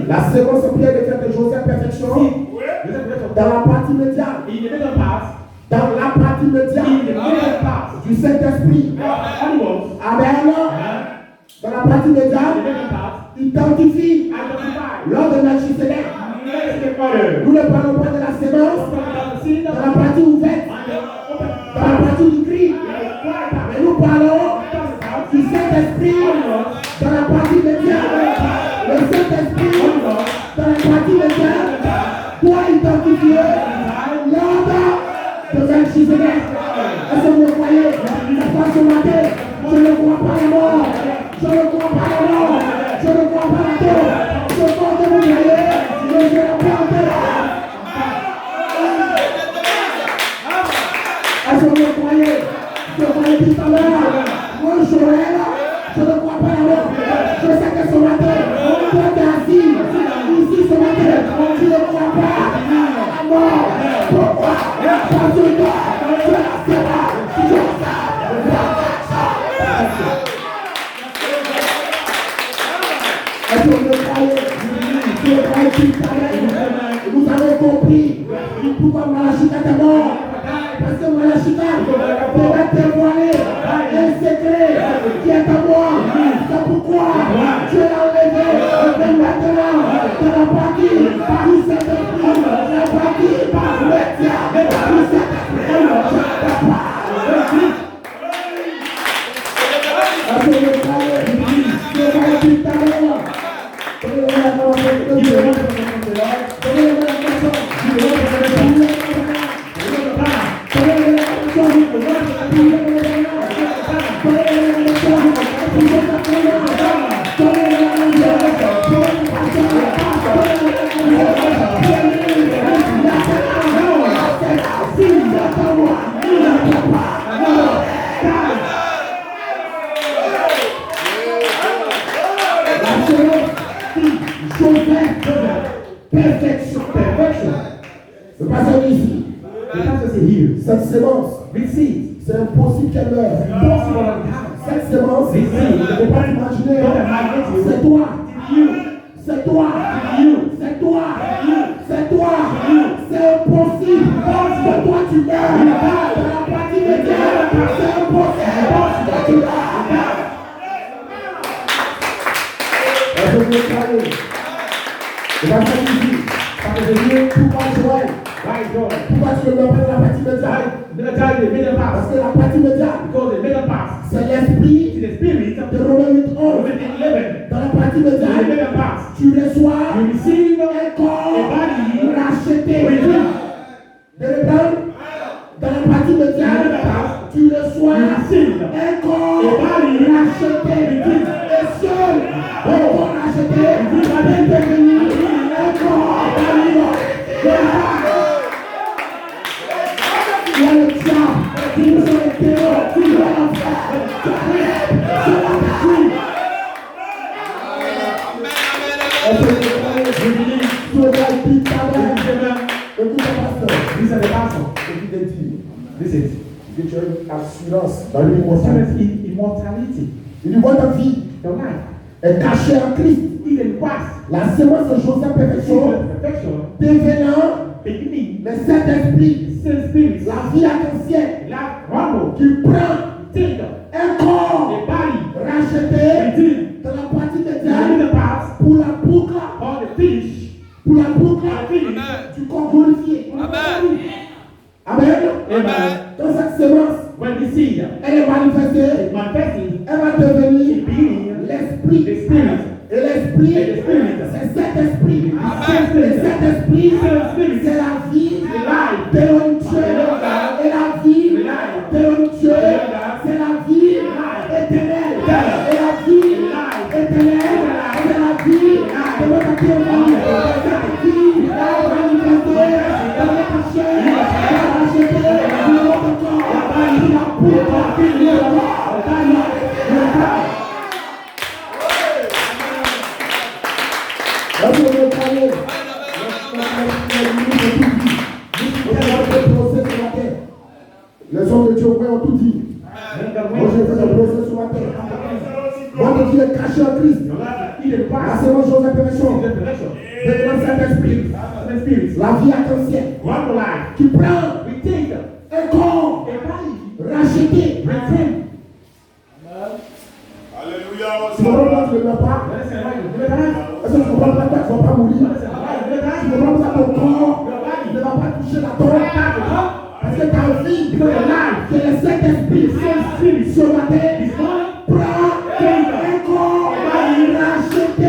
La séquence prière de fête de Joseph Perfection, dans la partie médiane, dans la partie médiane du Saint-Esprit. Amen. Dans la partie médiane, identifie lors de Melchisedec. Nous ne parlons pas de la sémence dans la partie ouverte, dans la partie du cri, mais nous parlons du Saint-Esprit dans la partie médiane. Le Saint-Esprit dans la partie médiane doit identifier l'ordre de Melchisedec. Est-ce que vous le croyez? C'est pas ce matin. Je ne crois pas la mort. Je ne crois pas la mort. Je ne crois pas la mort. Ce corps que vous voyez, je ne vais pas enterrer. Est-ce que vous le croyez? Je croyais tout à l'heure. Moi, Joël, je ne crois pas la mort. Je sais que ce matin, toi qui es assis ici ce matin, tu ne crois pas la mort. Pourquoi? Parce que toi, tu es la sémence. peut dévoiler un secret qui est à moi. C'est pourquoi Dieu l'a enlevé. Et maintenant, dans la partie, tout cet esprit, la partie, le diable, tout cet esprit, je ne peux pas. Perfection. Le passage ici. Cette sémence, c'est impossible qu'elle meure. Cette sémence, il ne faut pas imaginer. C'est toi. C'est toi. C'est toi. C'est toi. C'est impossible que toi tu meurs. Dans la partie médiane, c'est impossible que tu meurs. Le passage ici. Pourquoi Joël? Pourquoi tu ne mets pas dans la partie médiane? Parce que la partie médiane, c'est l'esprit de Romains 8:11. Dans la partie médiane, tu reçois un corps racheté. De répondre, dans la partie médiane, tu reçois un corps racheté. Et seul un corps racheté va devenir un corps il y a le diable qui nous a été qui doit en faire. Que tu as une assurance dans l'immortalité. Il dit, votre vie est cachée en Christ. La sémence de Joseph perfection devenant le Saint-Esprit, la vie arc-en-ciel qui prend un corps racheté dans la partie médiane pour la boucle du corps glorifié. Amen. Dans cette sémence, elle est manifestée, elle va devenir l'esprit. Et l'esprit, c'est cet esprit. Et cet esprit, c'est la vie de notre Dieu. Et la vie de notre Dieu, c'est la vie éternelle. Et la vie éternelle, c'est la vie de notre Dieu. Cette vie manifestée dans notre chair, dans la chair de notre corps, qui la pourra le corps. Les hommes de Dieu ont tout dit. Moi je fais le procès sur la terre. Votre vie est caché en Christ. La sémence Joseph perfection. Devant cet esprit. La vie arc-en-ciel. Qui prend un corps racheté. Alléluia. Tu comprends pourquoi tu ne meurs pas? Est-ce que tu comprends pourquoi tu ne vas pas mourir? Tu comprends pourquoi ton corps ne va pas toucher la tombe? Parce que ta vie, que le Saint-Esprit ce matin prend un corps racheté.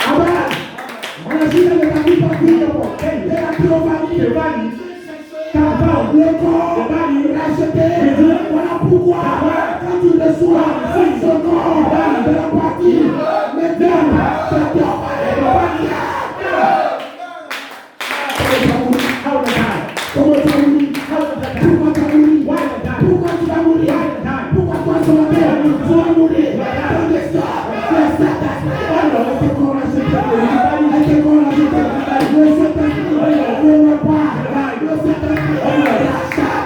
Amen. On a dit dans ta vie partie de la pyrophanie. Le corps racheté. Voilà pourquoi quand tu reçois ce corps de la partie médiane, c'est ton comment tu vas mourir? Pourquoi tu vas mourir? Pourquoi tu vas mourir? Pourquoi toi sur la terre tu vas mourir? Ton destin, c'est Satan. C'est qu'on racheté. C'est qu'on racheté. Le Saint-Esprit ne meurt pas. Le Saint-Esprit rachète.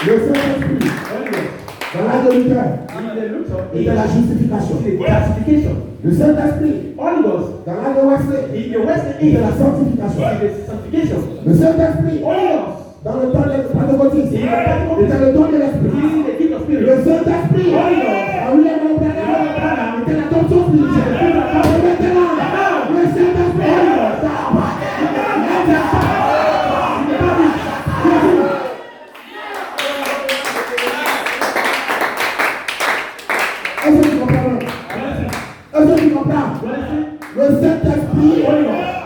Le Saint-Esprit Dans l'âge de Luther, c'était la justification. Le Saint-Esprit, Holy Ghost, dans l'âge de Wesley, c'était la sanctification. Le Saint-Esprit, dans le temps de Pentecôtiste, c'était le don de l'Esprit. Le Saint-Esprit, en William Branham, était l'adoption spirituelle. Et maintenant, le Saint-Esprit, est-ce que tu comprends? Est-ce que tu comprends? Le Saint-Esprit,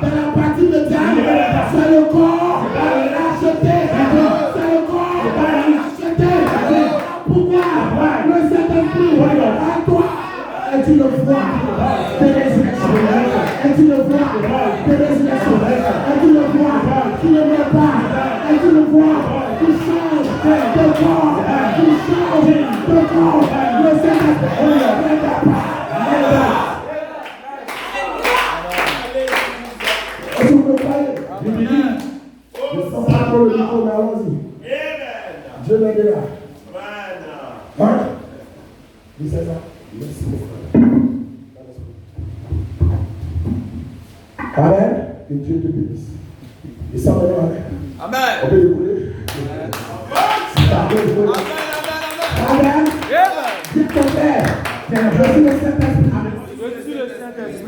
dans la partie de diable, c'est le corps racheté. C'est le corps racheté. Pourquoi? Le Saint-Esprit, à toi, et tu le vois de résurrection. Et tu le vois de résurrection. Et tu le vois qui ne meurt pas. Et tu le vois qui change de corps. Qui change de corps. Le Saint-Esprit ne meurt pas. Est-ce que vous me croyez? Je ne sens pas trop le micro, mais allons-y. Dieu m'aidera. Hein? Oui, c'est ça. Merci beaucoup. Amen. Que Dieu te bénisse. Et ça va aller. Amen. On peut décoller. Amen. Dis ton père. Je suis le Saint-Esprit.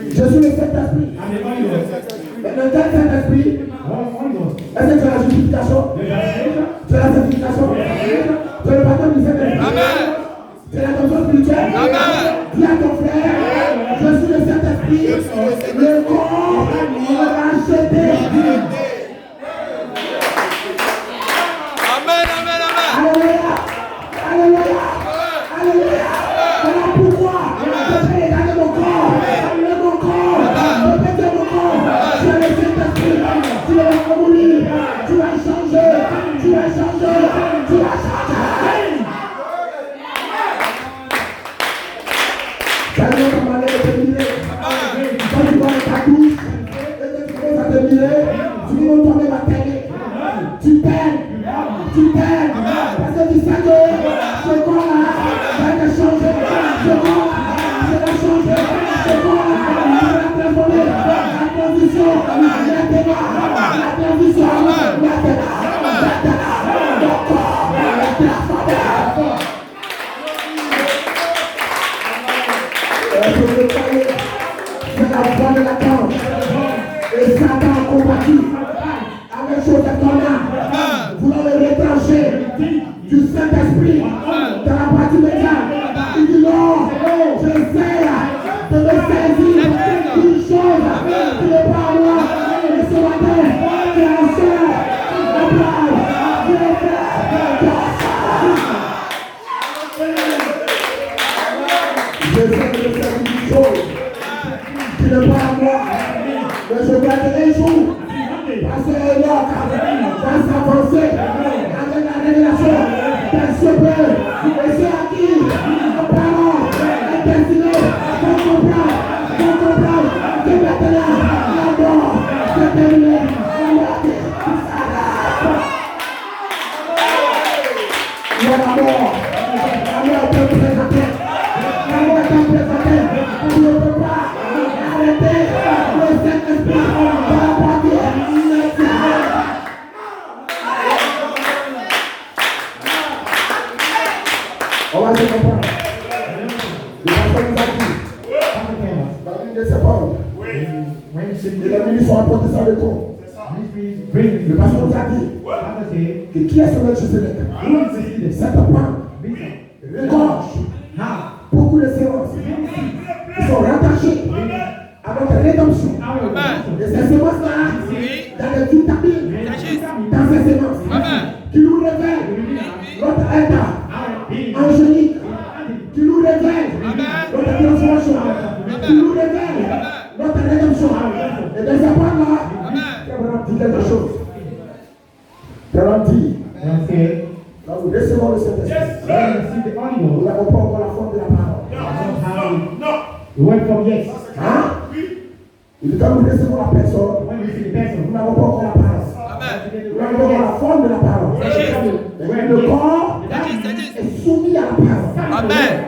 Je suis le Saint-Esprit. Maintenant, quel Saint-Esprit? Est-ce que tu as la justification? Tu as la sanctification? Tu as le baptême du Saint-Esprit? Amen. Tu as la conscience spirituelle? Amen. Dis à ton frère, je suis le Saint-Esprit. Le corps racheté. Amen, amen, amen. Alléluia. Alléluia. Alléluia. Voilà pourquoi je vais égaler mon corps. Alléluia mon corps. Répétez mon corps. Tu es le Saint-Esprit. Tu vas remoulir. Tu vas changer. Tu vas changer. Tu vas changer. Ça ne va pas aller terminer. Quand tu vas dans ta douche, et que tu commences à terminer, tu vas tomber ma télé. Tu perds. Tu perds. Parce que tu sais que ce corps-là va te changer. Ce corps-là va te changer. Ce corps-là va te transformer. La transition, maintenant. La transition, maintenant. Ton corps est transformé. C'est la voix de la tente. Et Satan combattu avec chose de ton âme. Voulant le retrancher du Saint-Esprit dans la partie médiane. Il dit non, j'essaie de me saisir d'une chose qui n'est pas à moi. Et ce matin, c'est la sœur, la brave, je le fais. J'essaie de me saisir d'une chose qui n'est pas à moi. Mais je garderai un jour. Parce que Enoch va s'avancer avec la révélation d'un sauveur. Et c'est à qui nos parents est destiné pour comprendre que maintenant la mort c'est terminé. Il y a la mort. La mort peut présenter. La mort est présentée. On ne peut pas arrêter le Saint-Esprit dans la partie. On va se comprendre. Le pasteur nous a dit, dans l'une de ses paroles, les ministres sont apportés sans le compte. Le pasteur nous a dit que qui est ce Melchisedec? C'est un pan, regorge, beaucoup de séances. Ils sont rattachés à notre rédemption. Et ces séances-là, dans les vitamines, dans ces séances, qui nous révèlent notre état angélique, qui nous révèle notre transformation, qui nous révèle notre rédemption. Et dans ces points-là, Frère dit quelque chose. Frère dit, quand nous recevons le Saint-Esprit, nous n'avons pas encore la forme de la parole. Hein? Il dit quand nous recevons la personne, nous n'avons pas encore la parole. Nous n'avons pas encore la forme de la parole. Le corps est soumis à la parole. parole. Amen.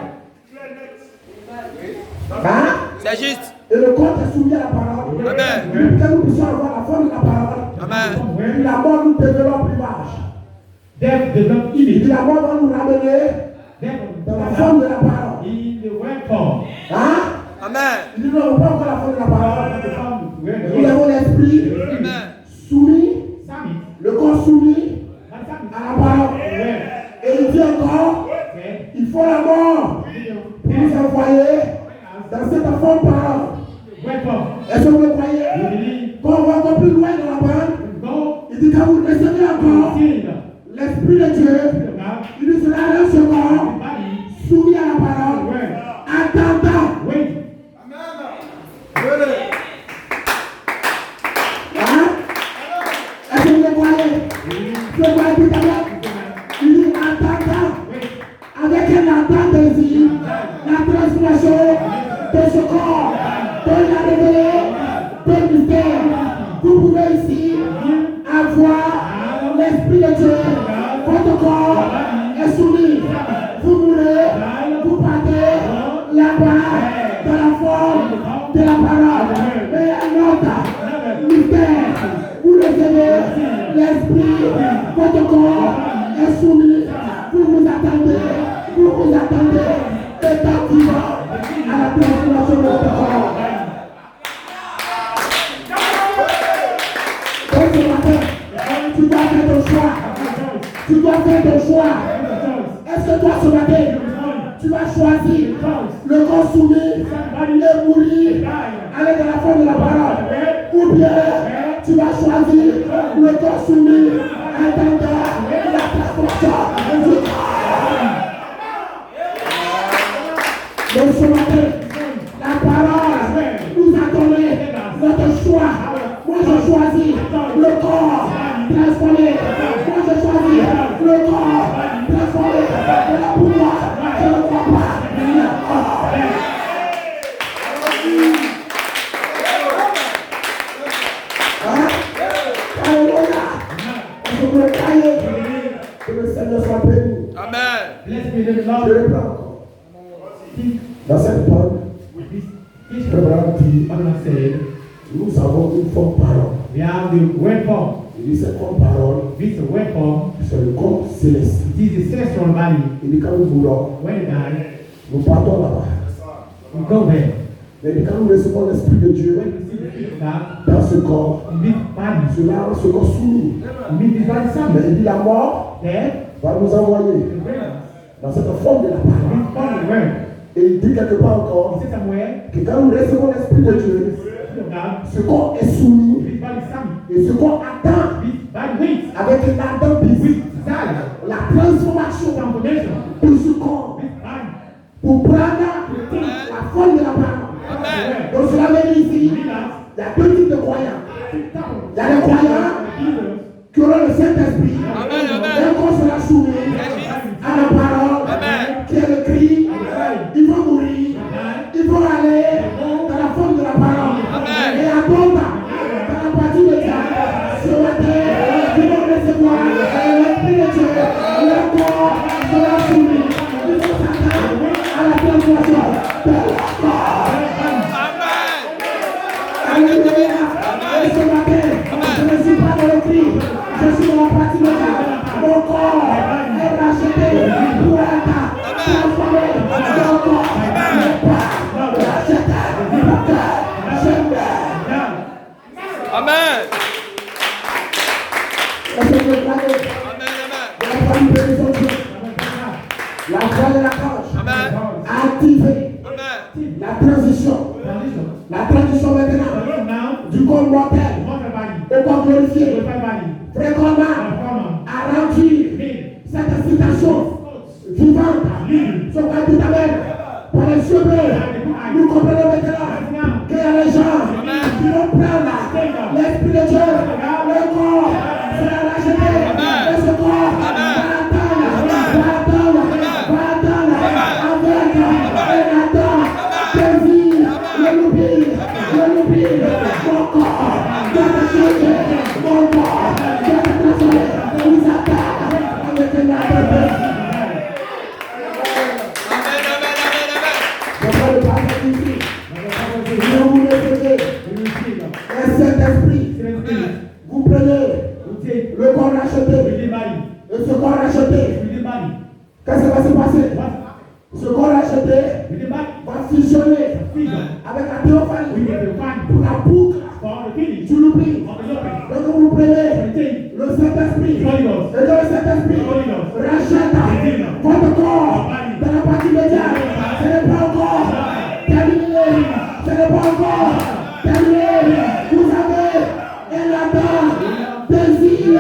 Hein? C'est juste. Et le corps est soumis à la parole. Amen. Pour que nous puissions avoir la forme de la parole. Amen. Et la mort nous développe l'image. Death does not Et image. la mort va nous ramener Death dans la forme de la parole. in the word form. Hein? Amen. Nous n'avons pas encore la forme de la parole. Nous Word avons l'esprit Amen. soumis, Summit. le corps soumis Not summit. à la parole. Word. Et il dit encore, Okay. il faut la mort pour nous envoyer dans cette forme parole. Word form. Est-ce que vous le You croyez? believe. Quand on va encore plus loin dans la parole, Go. il dit quand vous recevez encore Sin. l'esprit de Dieu, God. il dit cela reste ce corps Body. soumis à la parole, Word. attendant. Wait. Hein? Est-ce que vous le voyez? Je vois tout à l'heure. Il dit attendant. Avec un ardent désir, la transformation de ce corps, de la révélé, de mystère. Vous pouvez ici avoir l'Esprit de Dieu. Votre corps est soumis. Vous mourrez, vous partez là-bas dans la forme de la parole. Mais un autre mystère, vous recevez l'Esprit, votre corps est soumis. Vous attendez, étant vivant à la transformation de votre corps. Donc ce matin, tu dois faire ton choix. Tu dois faire ton choix. Est-ce que toi ce matin, tu vas choisir le corps soumis et mourir, aller dans la forme de la parole? Ou bien tu vas choisir le corps soumis, attendant la transformation du corps? Donc ce matin, la parole nous a donné notre choix. Moi je choisis le corps transformé. Moi je choisis le corps transformé. Voilà pourquoi je ne crois pas le corps. Hein? Alléluia. Je veux crier que le Seigneur soit béni. Amen. Bless me the Je Lord. le prends encore. Dans cette parole, Frère Branham dit, What I said, nous avons une forme parole. we have the word form. Il dit cette forme parole, This word form. c'est le corps céleste. It is the celestial body. Il dit quand nous mourons, When you die, nous partons là-bas. we go there. Mais il dit quand nous recevons l'Esprit de Dieu When you see the Spirit of God, dans ce corps, in this body, cela rend ce corps soumis. you meet this body Mais summit. il dit la mort Death, va nous envoyer the greatness. dans cette forme de la parole. This form of word. Et il dit quelque part encore He said somewhere, que quand nous recevons l'Esprit de Dieu, Spirit of God, ce corps est soumis this body summit. et ce corps attend This body waits avec une ardente with désir desire, la transformation transformation. de ce corps This body, pour prendre la forme de la parole. Amen. Donc cela veut dire ici, leaders, il y a deux types de croyants. Il y a les croyants believers, qui auront le Saint-Esprit. Amen. Amen. Leur corps sera soumis à la parole Amen. qui est le cri. Ils vont mourir. Ils vont aller dans la forme de la parole. Amen. Et attendre dans la partie de Dieu. Ce matin, ils vont recevoir l'Esprit de Dieu. Leur corps sera soumis. Ils vont s'attendre à la transformation de leur corps. Amen. Alléluia. Et ce matin, je ne suis pas dans le cri. Je suis dans la partie de Dieu. Mon corps est racheté pour être transformé. Mon corps n'est pas racheté pour que je meure. Amen. Est-ce que vous croyez? Amen. La foi nous bénissons Dieu. La foi de la cage Amen. a activé Amen. la transition. transition. La transition maintenant Now, du corps mortel mortal body, au corps glorifié. glorified body, Frère Coleman transformer, a rendu live, cette citation vivante. Ce qu'on a dit à l'heure, pour les yeux bleus, nous comprenons maintenant qu'il y a les gens qui vont prendre l'Esprit de Dieu, le corps sera racheté, et ce corps va attendre avec un attente, désir, le l'oubli, mon corps doit changer, mon corps doit être transformé, nous attend avec un attente. Ce corps racheté with the body, va fusionner fusion, avec la théophanie with the divine, pour la boucle. for the finish, Tu l'oublies. of the yoke, Donc vous prenez everything, le Saint-Esprit. Holy Ghost, Et dans le Saint-Esprit, Holy Ghost, rachète votre corps dans la partie médiane. Ce n'est pas encore terminé. Ce n'est pas encore terminé. Vous avez un latin, désir,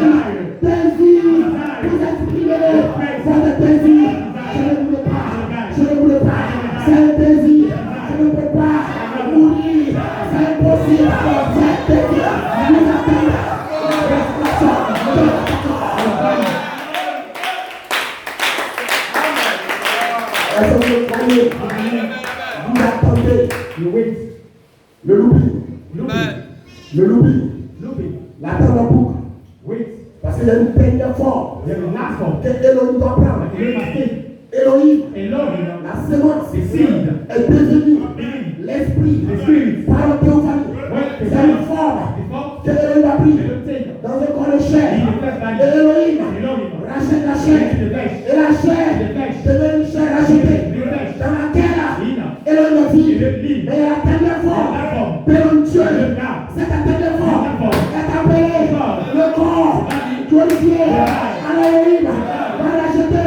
vous exprimez votre désir. Je ne voulais pas, c'est un désir. Je ne peux pas mourir, c'est impossible. C'est un désir. Vous attendez la restauration de votre corps. Est-ce que vous croyez? Vous attendez you wait, le loupi, Amen, le loupi, look it, l'attendre en boucle. wait, Parce qu'il y a une peine d'effort there is last one, que Elohim doit prendre. like you must take, Elohim, alone, la sémence, the seed, est devenue being, l'esprit the spirit, par la théophanie. when the C'est une forme before, que Elohim a pris they don't take, dans un corps de chair. in the flesh body, Et Elohim Elohim, rachète la in chair. the flesh, Et la chair devient une chair rachetée. Dans laquelle Elohim a dit, mais la dernière forme, péremptueux, cette dernière forme est appelée le corps glorifié. Elohim va racheter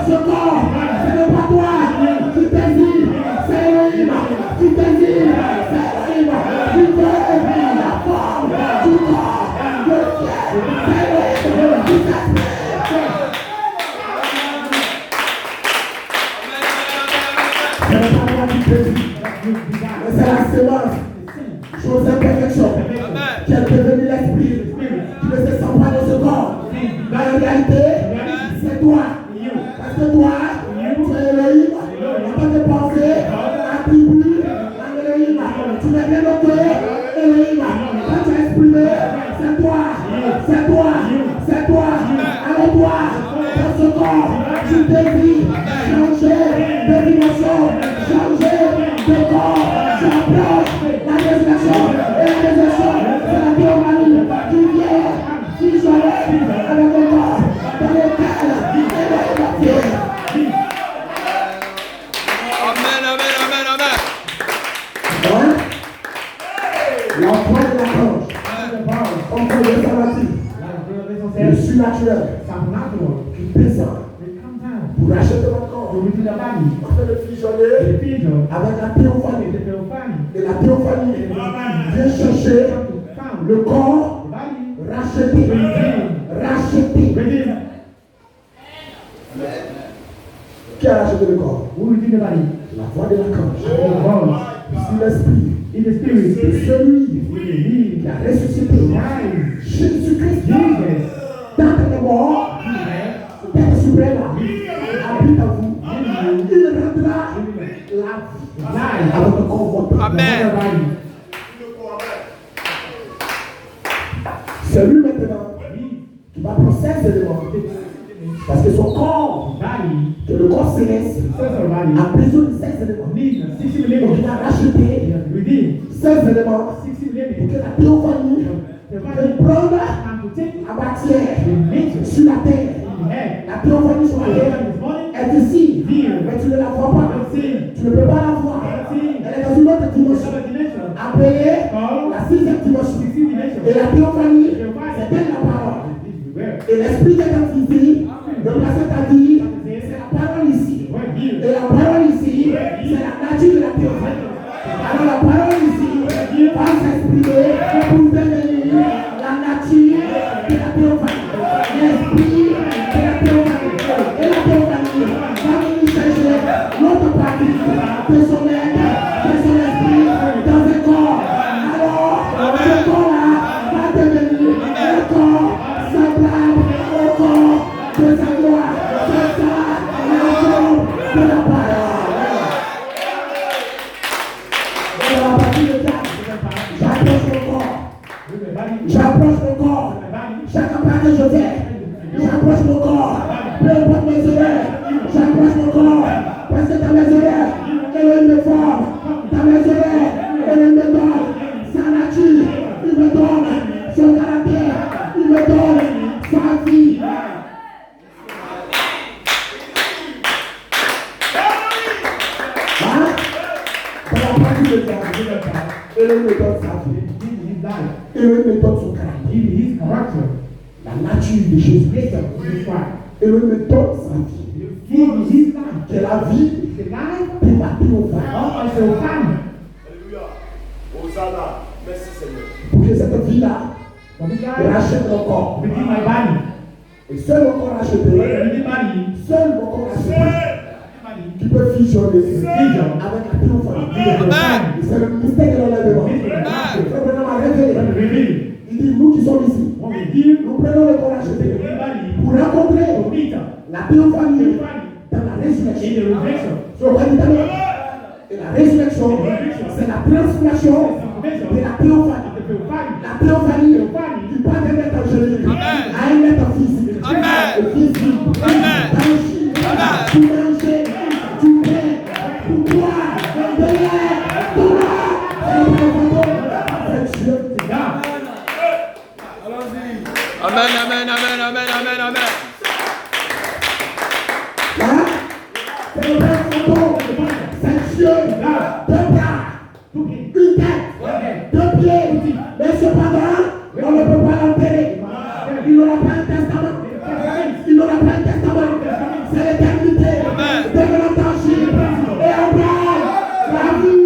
ce corps. Ce n'est pas toi qui désire, c'est Elohim qui désire, c'est Elohim qui veut la forme du corps glorifié. C'est Elohim qui s'exprime. Ce n'est pas toi qui désire, mais c'est la sémence, chose d'imperfection, qui est devenue l'esprit, qui ne se sent pas de ce corps. Mais en réalité, c'est toi. Parce que toi, tu es Elohim, en tant que pensée, attribut à Elohim. Tu n'es rien d'autre que Elohim. Quand tu as exprimé, c'est toi, c'est toi, c'est toi. Alors toi, dans ce corps, tu désires changer de dimension, changer de corps. Tu approches la résurrection et la résurrection, c'est la théophanie qui vient fusionner avec le corps dans lequel Elohim a fait. Amen, amen, amen, amen, Hein? La voix de la cloche, comme pour les fanatiques, le surnaturel qui descend pour racheter votre corps, afin de fusionner avec la théophanie. Et la théophanie vient chercher le corps racheté. Racheté. Qui a racheté le corps? La voix de la cloche. Sur l'esprit. C'est celui qui a ressuscité Jésus-Christ dans les morts, Père suprême habite en vous. Il rendra la vie à votre corps. amen, C'est lui maintenant qui va procéder ces éléments. Parce que son corps, que le corps céleste, a besoin de ces éléments. Donc il a racheté ces éléments pour que la théophanie puisse prendre la matière sur la terre. La théophanie sur la terre est ici, mais tu ne la vois pas. Tu ne peux pas la voir. Elle est dans une autre dimension, appelée la sixième dimension. Et la théophanie, c'est elle la parole. Et l'esprit de quantité, le passage a dit, c'est la parole ici. Et la parole ici, c'est la nature de la théophanie. Alors la parole ici va s'exprimer pour devenir la nature de la théophanie. L'esprit de la théophanie. Et la théophanie va venir chercher l'autre partie de son être, de son esprit, dans un corps. Alors, ce corps-là va devenir un corps semblable au corps de sa gloire. C'est ça, la forme de la parole. Et à partir de là, j'approche mon corps. J'approche mon corps. Chaque pas que je fais, j'approche mon corps. Peu importe mes erreurs, j'approche mon corps. Parce que dans mes erreurs, Elohim me forme. Dans mes erreurs, Elohim me donne sa nature. Il me donne son caractère. Il me donne sa vie. partir de ça, Elohim me donne sa vie. Elohim me donne son caractère. La nature de Jésus. Elohim me donne sa vie. C'est la vie de ma triomphale. Merci Seigneur. Pour que cette vie-là rachète mon corps. Et seul mon corps racheté, seul mon corps racheté, qui peut fusionner avec la triomphale. C'est le mystère de l'enlèvement. Frère Branham a révélé. Il dit, nous qui sommes ici, nous prenons le corps racheté pour rencontrer la triomphale dans la résurrection. Et la résurrection, c'est la transformation de la triomphale. La triomphale qui passe d'un être angélique à un être physique. Et physique, d'agir, pour manger, du pain, pour boire, de l'air, de l'eau. Amen, amen, amen, amen, amen, amen. Là, c'est le père photo. C'est Dieu, deux bras, une tête, deux pieds. Mais cependant, on ne peut pas l'enterrer. Il n'aura pas un testament. Il n'aura pas un testament. C'est l'éternité. Devenant tangible. Et Abraham, la vie.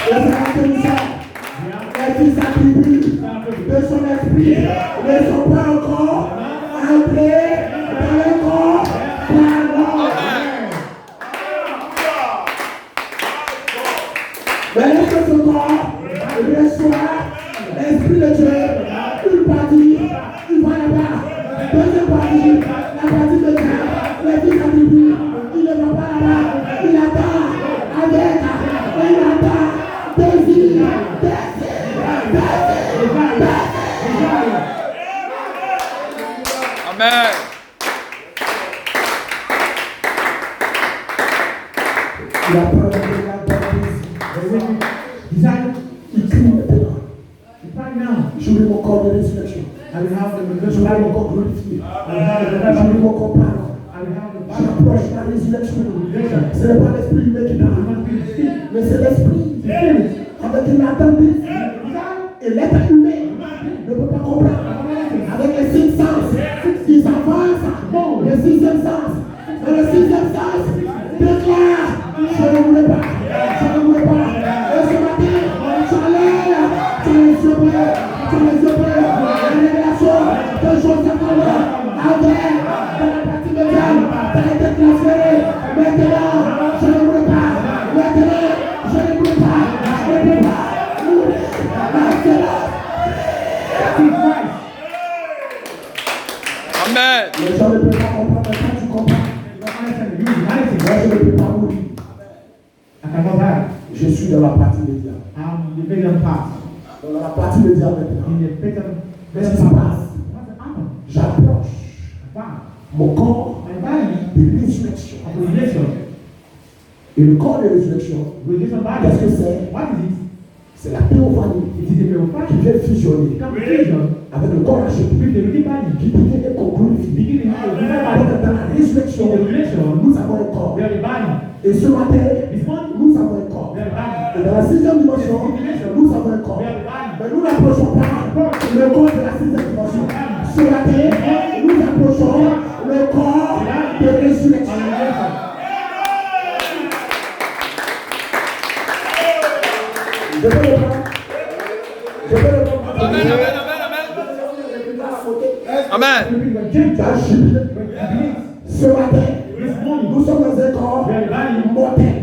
Et c'est la commission. Les fils attribuent de son esprit ne sont pas encore entrés dans le corps par l'homme. Mais lorsque ce corps reçoit l'Esprit de Dieu, une partie, il va là-bas. Deuxième partie, la partie de Dieu, les fils attribuent, il ne va pas là-bas. Il attend avec, il attend, désir. Amen. Il apprend la je veux mon corps de résurrection. Je veux mon corps glorifié. Je veux mon corps parlant. J'approche la résurrection. Ce n'est pas l'esprit humain qui parle, mais c'est l'esprit avec une attendue. Et l'être humain ne peut pas comprendre. Avec les 5 sens, ils avancent. Le 6e sens. Et le 6e sens déclare: je ne voulais pas. Je ne voulais pas. Et ce matin, j'allais. Tu les yeux bleus. La révélation de Joseph avec dans la partie médiane, ça a été transféré. Maintenant, je ne voulais pas. Maintenant, je ne voulais pas. Je ne peux pas mourir. Amen. Les gens ne peuvent pas comprendre, mais quand tu comprends, moi je ne peux pas mourir. Je suis dans la partie médiane. Dans la partie médiane maintenant. Qu'est-ce qui se passe? J'approche mon corps de résurrection. Et le corps de résurrection, qu'est-ce que c'est? C'est la théophanie qui vient fusionner avec le corps racheté, qui devient glorifié. Dans la résurrection, nous avons un corps. Et ce matin, nous avons un corps. Et dans la 6e dimension, nous avons un corps. Mais nous n'approchons pas le corps de la 6e dimension. Ce matin, nous approchons le corps de résurrection. Je peux le prendre. Amen, amen, amen, amen. Ce matin, nous sommes dans un corps mortel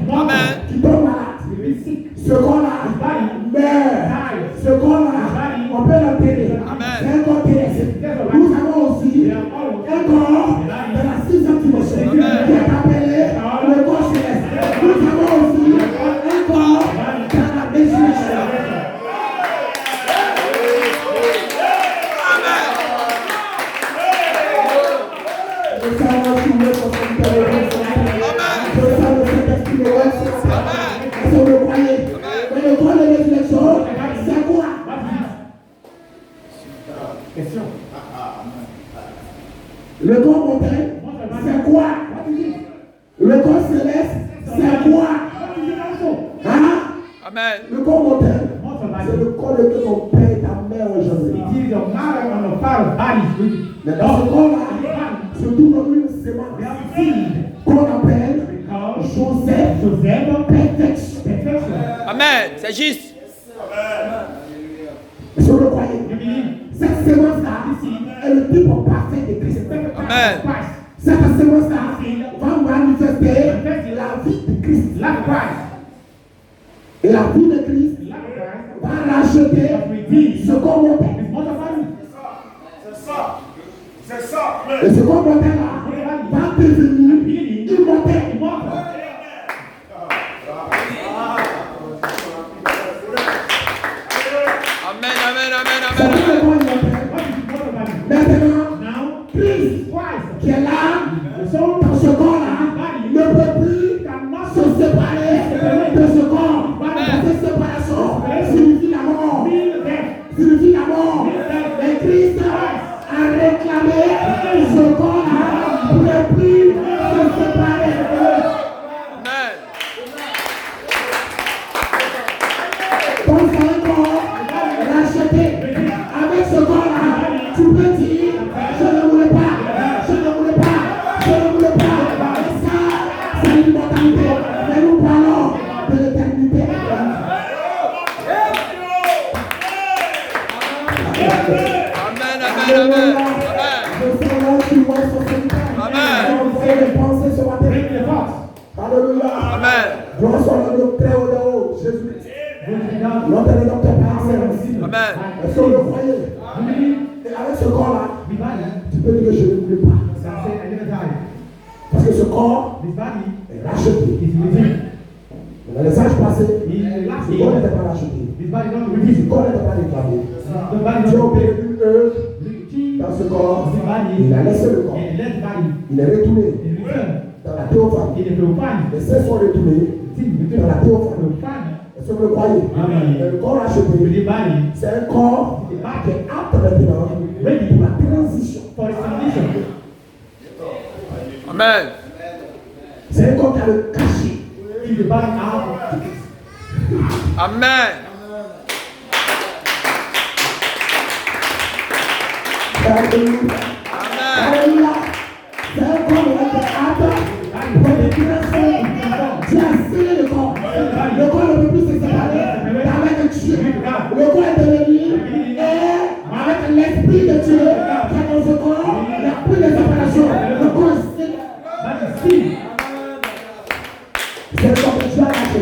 qui tombe malade. Ce corps-là meurt. Ce corps-là, on peut l'enterrer. C'est un corps terrestre. Nous avons aussi un corps de la 6e dimension qui est appelé le corps céleste. Nous avons aussi un corps dans la résurrection. Le corps mortel quoi? Le corps céleste, c'est quoi? Hein? Amen. Le corps mortel, c'est le corps lequel ton père et ta mère ont engendré. Mais dans ce corps-là, se trouve une semence qu'on appelle Joseph, perfection. Amen. C'est juste. Est-ce que vous le croyez? Cette semence-là est le type parfait de Christ. Amen. Cette semence-là va manifester la vie de Christ. Et la vie de Christ va racheter ce corps mortel. C'est ça. Et ce corps mortel-là va devenir immortel. Amen, amen, amen, C'est amen, le amen. corps immortel. Maintenant, Christ qui est là, dans ce corps-là, ne peut plus se séparer de ce corps. Cette séparation signifie la mort. Signifie la mort. Mais Christ a réclamé ce corps-là pour ne plus se séparer. Amen. Donc c'est un corps racheté. Avec ce corps-là, tu peux dire, je ne voulais pas, je ne voulais pas, je ne voulais pas. Et ça, c'est l'immortalité. Mais nous parlons de l'éternité. Amen, amen, amen. Amen. Je sais là qui voit sur cette terre. Amen. On va les penser ce matin. Alléluia. Amen. Gloire soit le très haut de haut, Jésus-Christ. Notre rédempteur Père Saint. Amen. Est-ce que vous le croyez? Et avec ce corps-là, tu peux dire que je ne voulais pas. Parce que ce corps est racheté. Dans les âges passés, le corps n'était pas racheté. Le corps n'était pas réclamé. Dieu a opéré une œuvre dans ce corps. Il a laissé le corps. Il est retourné dans la théophanie. Les saints sont retournés dans la théophanie. Est-ce que vous le croyez? Mais le corps racheté, c'est un corps qui est apte maintenant pour la transition. Amen. C'est un corps qui a le cachet. Amen. Alléluia. Amen. Alléluia. C'est un corps qui est apte pour les transitions. Tu as scellé le corps. Le corps ne peut plus se séparer avec Dieu. Le corps est devenu et avec l'esprit de Dieu qui est dans ce corps, il n'y a plus de séparation. Le corps est scellé. C'est le corps que Dieu a lâché.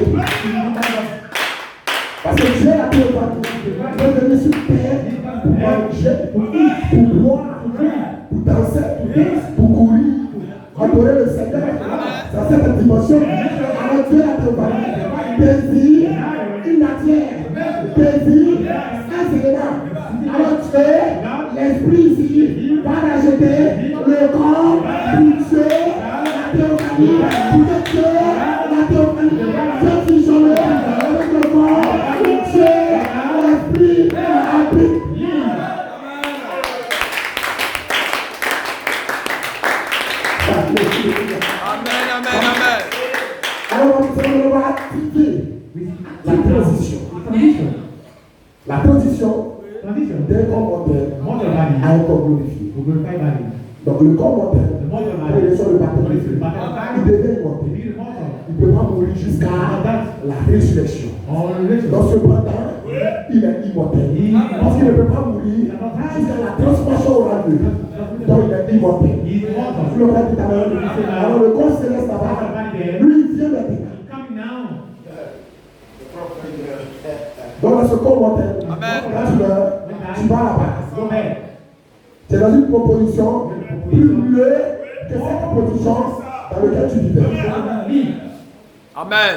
Parce que Dieu a tout le temps. Il est venu sur terre pour manger, pour boire, pour danser, pour courir, adorer le Seigneur. Dans cette dimension, alors Dieu a tout le temps. Désir, une matière, désir, un élément. Alors Dieu, l'esprit ici, va rajouter le corps pour Dieu, la théophanie, pour Dieu, la théophanie. Dieu fusionne avec le corps pour Dieu, l'esprit habite. Amen, amen, amen. Alors on va activer la transition. La transition d'un corps mortel à un corps glorifié. Donc le corps mortel, quand il est sur le bâton, il devient mortel. Il ne peut pas mourir jusqu'à la résurrection. Donc cependant, il est immortel. Parce qu'il ne peut pas mourir jusqu'à la transformation aura lieu. Donc il est immortel. Vous le voyez tout à l'heure. Alors le corps céleste là-bas, lui il vient maintenant. Donc dans ce corps mortel, quand tu meurs, tu vas là-bas. C'est dans une proposition plus mieux que cette proposition dans laquelle tu vivais. Amen.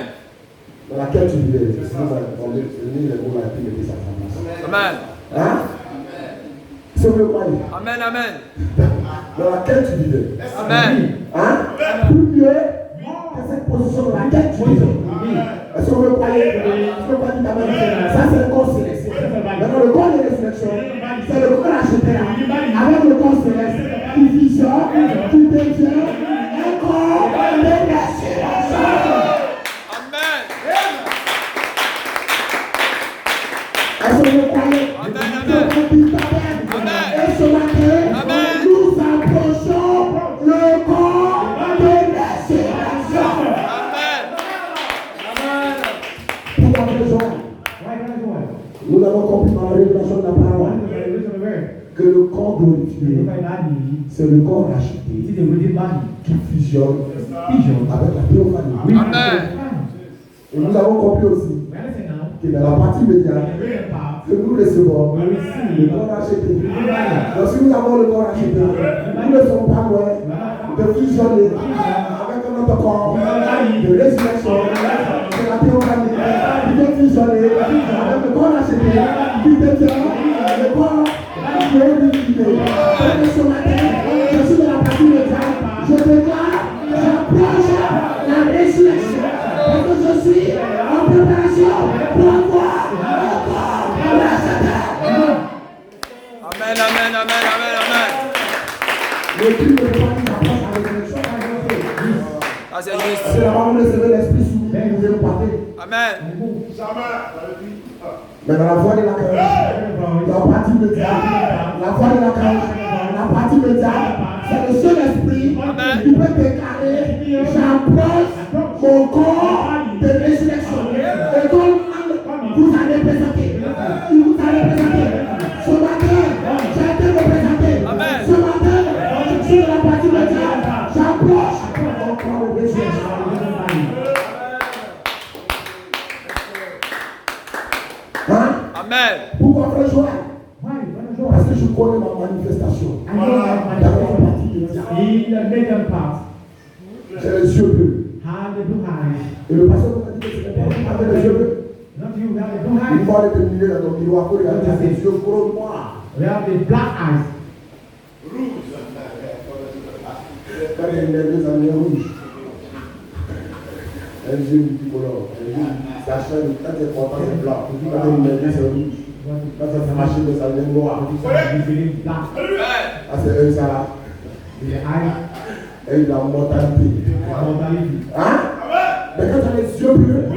Dans laquelle tu vivais. Sinon, on va unir les mots là et puis mettez ça à sa place. Amen. Hein? Si vous le croyez. Amen, amen. Dans laquelle tu vivais. Amen. Hein? Plus mieux que cette position dans laquelle tu vivais. Est-ce que vous le croyez? Est-ce que vous croyez d'abord? Ça, c'est le corps céleste. Maintenant, le corps de résurrection, c'est le corps acheté avec le corps céleste qui fusionne, qui devient un c'est le corps racheté qui fusionne avec la théophanie. Amen. Et nous avons compris aussi que dans la partie médiane, que nous recevons le corps racheté. Donc si nous avons le corps racheté, nous ne sommes pas loin de fusionner avec notre corps de résurrection, de la théophanie, qui peut fusionner avec le corps racheté, qui devient le corps qui est unifié. Et ce matin, je suis dans la partie médiane, je déclare, j'approche la résurrection, parce que je suis en préparation pour avoir le corps racheté. Amen, amen, amen, amen, amen. Le cri de foi qui approche à la résurrection. Ça c'est juste. C'est la maman de recevoir l'esprit sous vous, vous devez partir. Amen. Mais dans la voie de la cage, la partie médiane, la voie de la cage, la partie médiane, c'est le seul esprit qui peut déclarer j'approche mon corps de résurrection. Et comme vous allez présenter, vous allez présenter. Ce matin, j'ai été représenté. Ce matin, je suis dans la partie médiane, j'approche mon corps de résurrection. Hein? Amen. Pourquoi frère Joël? Parce que je connais ma manifestation. Dans la partie médiane. J'ai les yeux bleus. Et le pasteur m'a dit que ce n'est pas vous avec les yeux bleus. Il faut aller te mirer dans ton miroir pour regarder tes yeux gros noirs. Quand il y a des années rouges, un yeux multicolore, ça change, quand tu es content c'est blanc, quand tu es c'est rouge, quand tu es fâché ça devient noir. Ah c'est un ça là. Et la mortalité. Hein? Mais quand tu as les yeux bleus, tu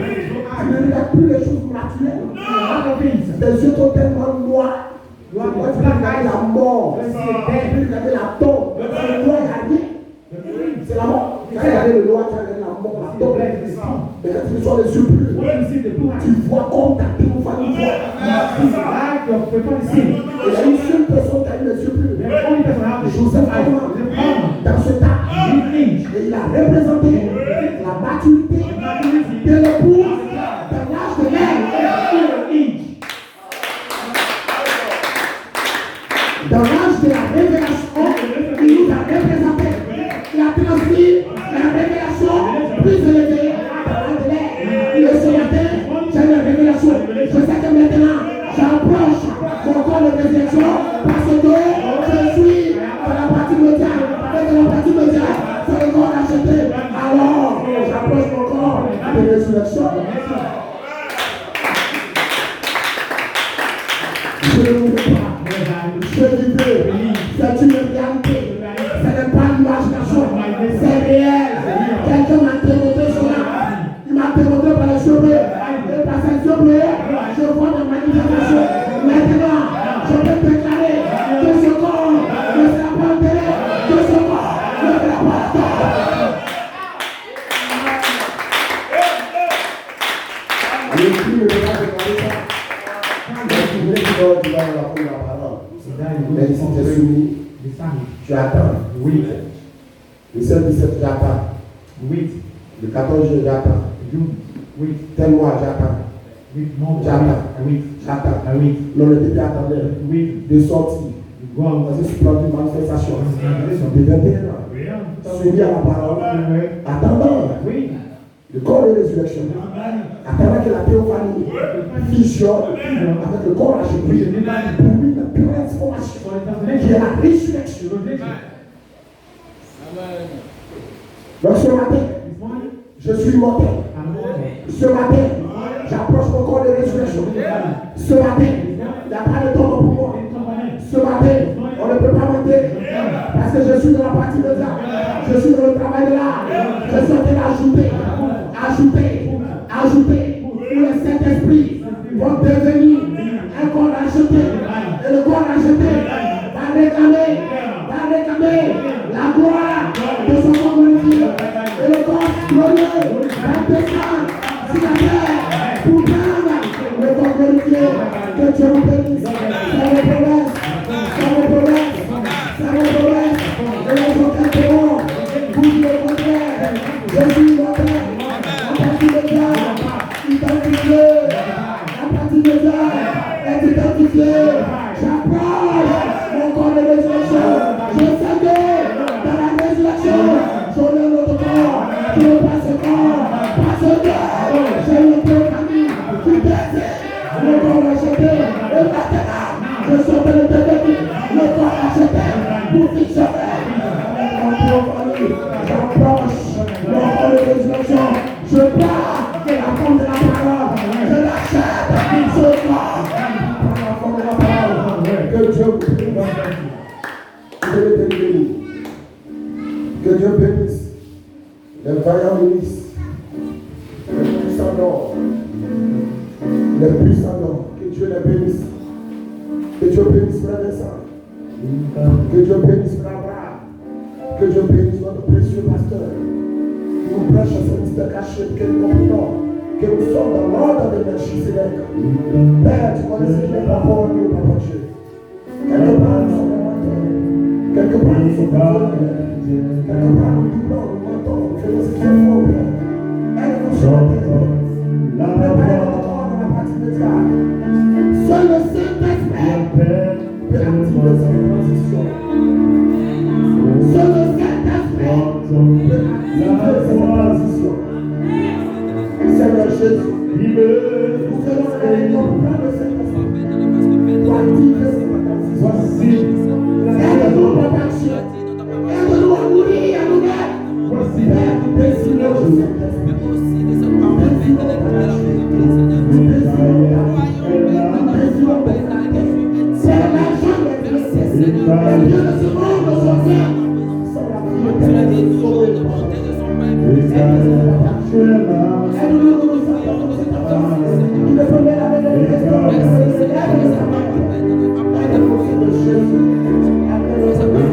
ne regardes plus les choses naturelles. Tes yeux sont tellement noirs. Tu peux regarder la mort, tu peux regarder la tombe. Le noir, il n'y a rien. C'est la mort. Quand tu regardes le noir, tu regardes la mort, la tombe. Mais quand tu reçois les yeux bleus, tu vois comme ta théophanie voit. Il y a une seule personne qui a eu les yeux bleus. Joseph Abraham. Dans ce temps, et il a représenté la maturité de l'épouse de l'âge de l'air. Dans l'âge de la révélation, il nous a représenté. Il a transmis la révélation plus élevée dans l'âge de l'air. Et ce matin, j'ai une révélation. Je sais que maintenant, j'approche mon corps de résurrection parce que je suis dans la partie mondiale. Et dans la partie mondiale, c'est le corps acheté. Alors, j'approche mon corps de résurrection. Je ne vous pas. Je vivrai. C'est une réalité. Ce n'est pas l'imagination. C'est réel. Quelqu'un m'a démontré cela. Il m'a démontré par les cheveux. Et par ses yeux bleus, je vois des manifestations. Maintenant, je peux déclarer que ce corps ne sera pas enterré. Que ce corps ne sera pas enterré. Le cri ne peut pas déclarer ça. Tu voulais que tu vas la parole. Mais si tu es soumis, tu attends. Oui. Le 7 17, j'attends. Oui. Le 14 juillet, j'attends. Oui. Tel mois, j'attends. J'attends. Oui. J'attends. Oui. Non, le début attendait. Oui. De sortir. Parce que c'est une manifestation. De 21 ans. Soumis à la parole. Attendant. Oui. Le corps de résurrection. Attendant que la théophanie fusionne avec le corps racheté pour une transformation qui est la résurrection. Donc ce matin, je suis mortel. Ce matin, j'approche mon corps de résurrection. Ce matin, il n'y a pas de temps pour moi. Ce matin, on ne peut pas monter parce que je suis dans la partie de l'art. Je suis dans le travail de l'art. Je suis en train d'ajouter pour le Saint-Esprit vont devenir un corps racheté. Et le corps racheté va réclamer la gloire de son corps glorifié. Et le corps glorieux va descendre sur la terre pour prendre le corps glorifié. Que Dieu vous bénisse. Ça me promesse. Que Dieu bénisse les vaillants ministres, les puissants d'or, les puissants d'or. Que Dieu les bénisse. Que Dieu bénisse Frère Vincent. Que Dieu bénisse Frère Abraham. Que Dieu bénisse notre précieux pasteur. Qui nous prêche à ce mystère caché, que nous comprenons que nous sommes dans l'ordre de Melchizedek. Père, tu connais ce qui est par rapport à nous, Papa Dieu. Quelque part, nous sommes amateurs. Quelque part, nous sommes voleurs. Quelque part, nous doublons, nous mentons, nous faisons ce qui est faux, Père. Aide-nous sur la terre. Prépare notre corps dans la partie médiale. Seul le Saint-Esprit peut activer cette transition. Seul le Saint-Esprit peut activer cette transition. Seigneur Jésus, nous faisons la réunion pour prendre le Saint-Esprit pour activer cette transition. Aide-nous, Papa Dieu. Aide-nous à mourir à nous-mêmes. Père, nous désirons le Saint-Esprit. Nous désirons la Jésus. Nous désirons c'est l'argent des blessés. Les dieux de ce monde aujourd'hui sont la priorité de sauver le monde. Aide-nous nous nous apportons cette avance. Qui ne peut même avec les questions. Aide-nous Seigneur Jésus. Aide-nous Seigneur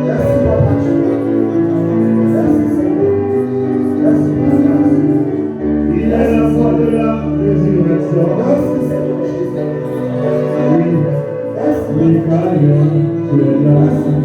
Merci, Papa Dieu. Thank you.